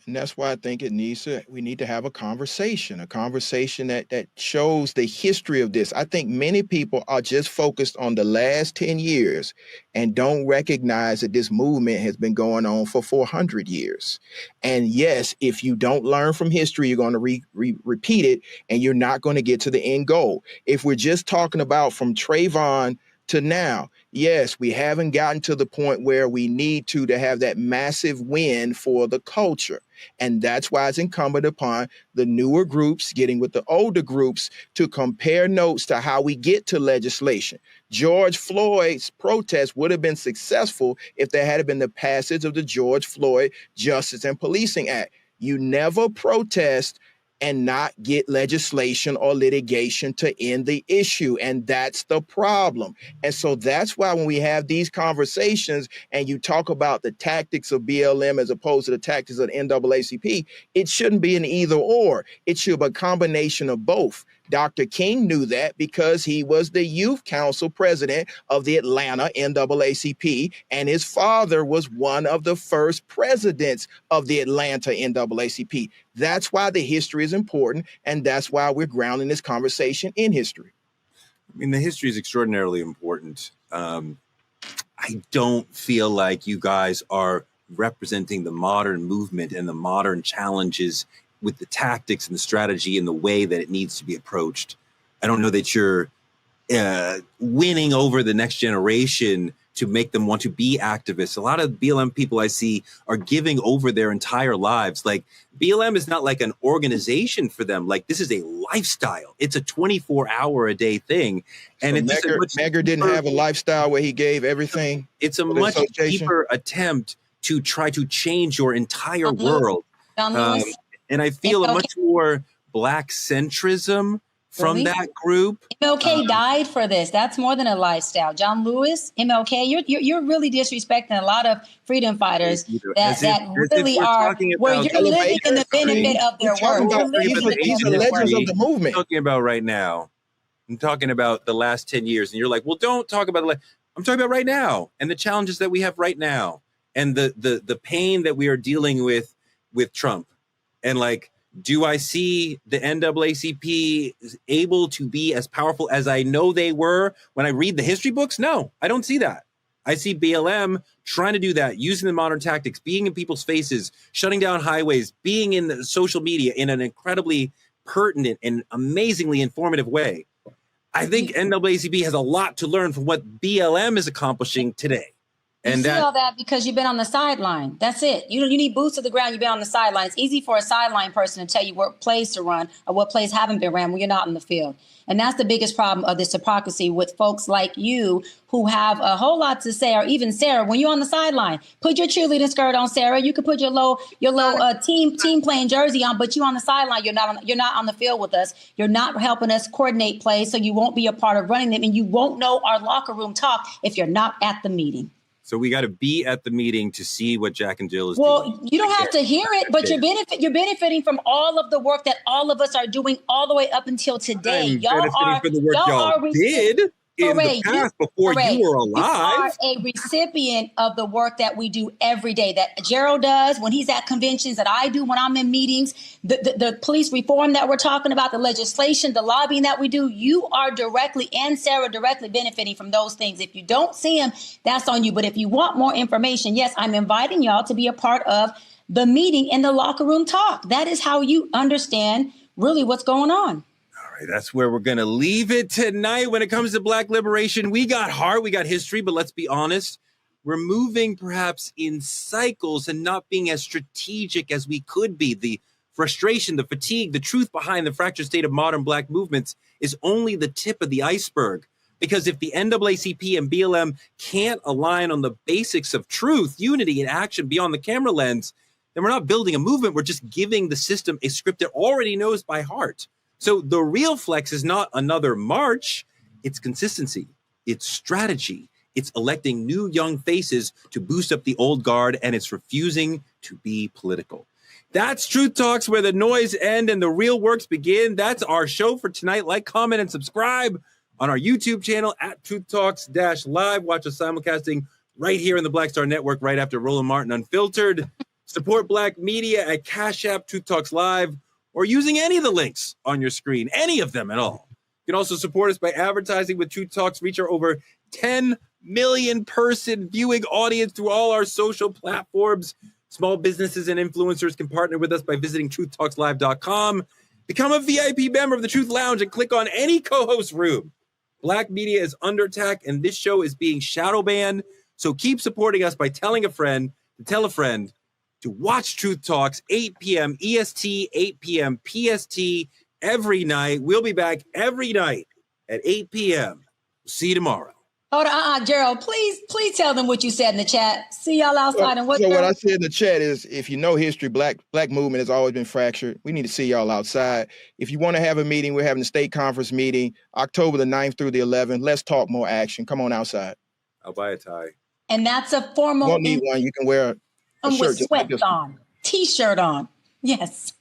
And that's why I think we need to have a conversation that shows the history of this. I think many people are just focused on the last 10 years and don't recognize that this movement has been going on for 400 years. And yes, if you don't learn from history, you're going to repeat it, and you're not going to get to the end goal. If we're just talking about from Trayvon to now, yes, we haven't gotten to the point where we need to have that massive win for the culture. And that's why it's incumbent upon the newer groups getting with the older groups to compare notes to how we get to legislation. George Floyd's protest would have been successful if there had been the passage of the George Floyd Justice and Policing Act. You never protest and not get legislation or litigation to end the issue. And that's the problem. And so that's why when we have these conversations and you talk about the tactics of BLM as opposed to the tactics of the NAACP, it shouldn't be an either or. It should be a combination of both. Dr. King knew that because he was the youth council president of the Atlanta NAACP, and his father was one of the first presidents of the Atlanta NAACP. That's why the history is important, and that's why we're grounding this conversation in history. I mean, the history is extraordinarily important. I don't feel like you guys are representing the modern movement and the modern challenges with the tactics and the strategy and the way that it needs to be approached. I don't know that you're winning over the next generation to make them want to be activists. A lot of BLM people I see are giving over their entire lives. Like, BLM is not like an organization for them. Like, this is a lifestyle. It's a 24-hour-a-day thing. And so it's Megger didn't have a lifestyle where he gave everything. It's a much deeper attempt to try to change your entire world. And I feel a much more Black centrism from that group. MLK died for this. That's more than a lifestyle. John Lewis, MLK, you're really disrespecting a lot of freedom fighters that really are where you're living in the benefit of their work. These are legends of the movement. I'm talking about right now. I'm talking about the last 10 years. And you're like, well, don't talk about I'm talking about right now and the challenges that we have right now and the pain that we are dealing with Trump. And like, do I see the NAACP able to be as powerful as I know they were when I read the history books? No, I don't see that. I see BLM trying to do that, using the modern tactics, being in people's faces, shutting down highways, being in the social media in an incredibly pertinent and amazingly informative way. I think NAACP has a lot to learn from what BLM is accomplishing today. And you see all that because you've been on the sideline. That's it. You need boots to the ground. You've been on the sideline. It's easy for a sideline person to tell you what plays to run or what plays haven't been ran when you're not in the field. And that's the biggest problem of this hypocrisy with folks like you who have a whole lot to say, or even Sarah, when you're on the sideline. Put your cheerleading skirt on, Sarah. You can put your low team playing jersey on, but you're on the sideline. You're not on the field with us. You're not helping us coordinate plays, so you won't be a part of running them, and you won't know our locker room talk if you're not at the meeting. So we got to be at the meeting to see what Jack and Jill is doing. Well, you don't have to hear it, but you're benefiting from all of the work that all of us are doing all the way up until today. Y'all are for the work y'all did in the past before you were alive. You are a recipient of the work that we do every day, that Gerald does when he's at conventions, that I do when I'm in meetings, the police reform that we're talking about, the legislation, the lobbying that we do. You are directly, and Sarah directly, benefiting from those things. If you don't see them, that's on you. But if you want more information, yes, I'm inviting y'all to be a part of the meeting and the locker room talk. That is how you understand really what's going on. All right, that's where we're going to leave it tonight. When it comes to Black liberation, we got heart, we got history, but let's be honest, we're moving perhaps in cycles and not being as strategic as we could be. The frustration, the fatigue, the truth behind the fractured state of modern Black movements is only the tip of the iceberg. Because if the NAACP and BLM can't align on the basics of truth, unity, and action beyond the camera lens, then we're not building a movement. We're just giving the system a script it already knows by heart. So the real flex is not another march. It's consistency. It's strategy. It's electing new young faces to boost up the old guard, and it's refusing to be political. That's Truth Talks, where the noise ends and the real works begin. That's our show for tonight. Like, comment, and subscribe on our YouTube channel at TruthTalks-Live. Watch us simulcasting right here in the Black Star Network right after Roland Martin Unfiltered. Support Black media at CashApp, Truth Talks Live, or using any of the links on your screen, any of them at all. You can also support us by advertising with Truth Talks, reach our over 10 million person viewing audience through all our social platforms. Small businesses and influencers can partner with us by visiting TruthTalksLive.com. Become a VIP member of the Truth Lounge and click on any co-host room. Black media is under attack, and this show is being shadow banned. So keep supporting us by telling a friend to tell a friend to watch Truth Talks, 8 p.m. EST, 8 p.m. PST every night. We'll be back every night at 8 p.m. See you tomorrow. Hold on, Gerald, please tell them what you said in the chat. See y'all outside. And what I said in the chat is, if you know history, black movement has always been fractured. We need to see y'all outside. If you want to have a meeting, we're having a state conference meeting, October the 9th through the 11th. Let's talk more action. Come on outside. I'll buy a tie. And that's a formal. You won't need one. You can wear a shirt with sweats on, t-shirt on. Yes.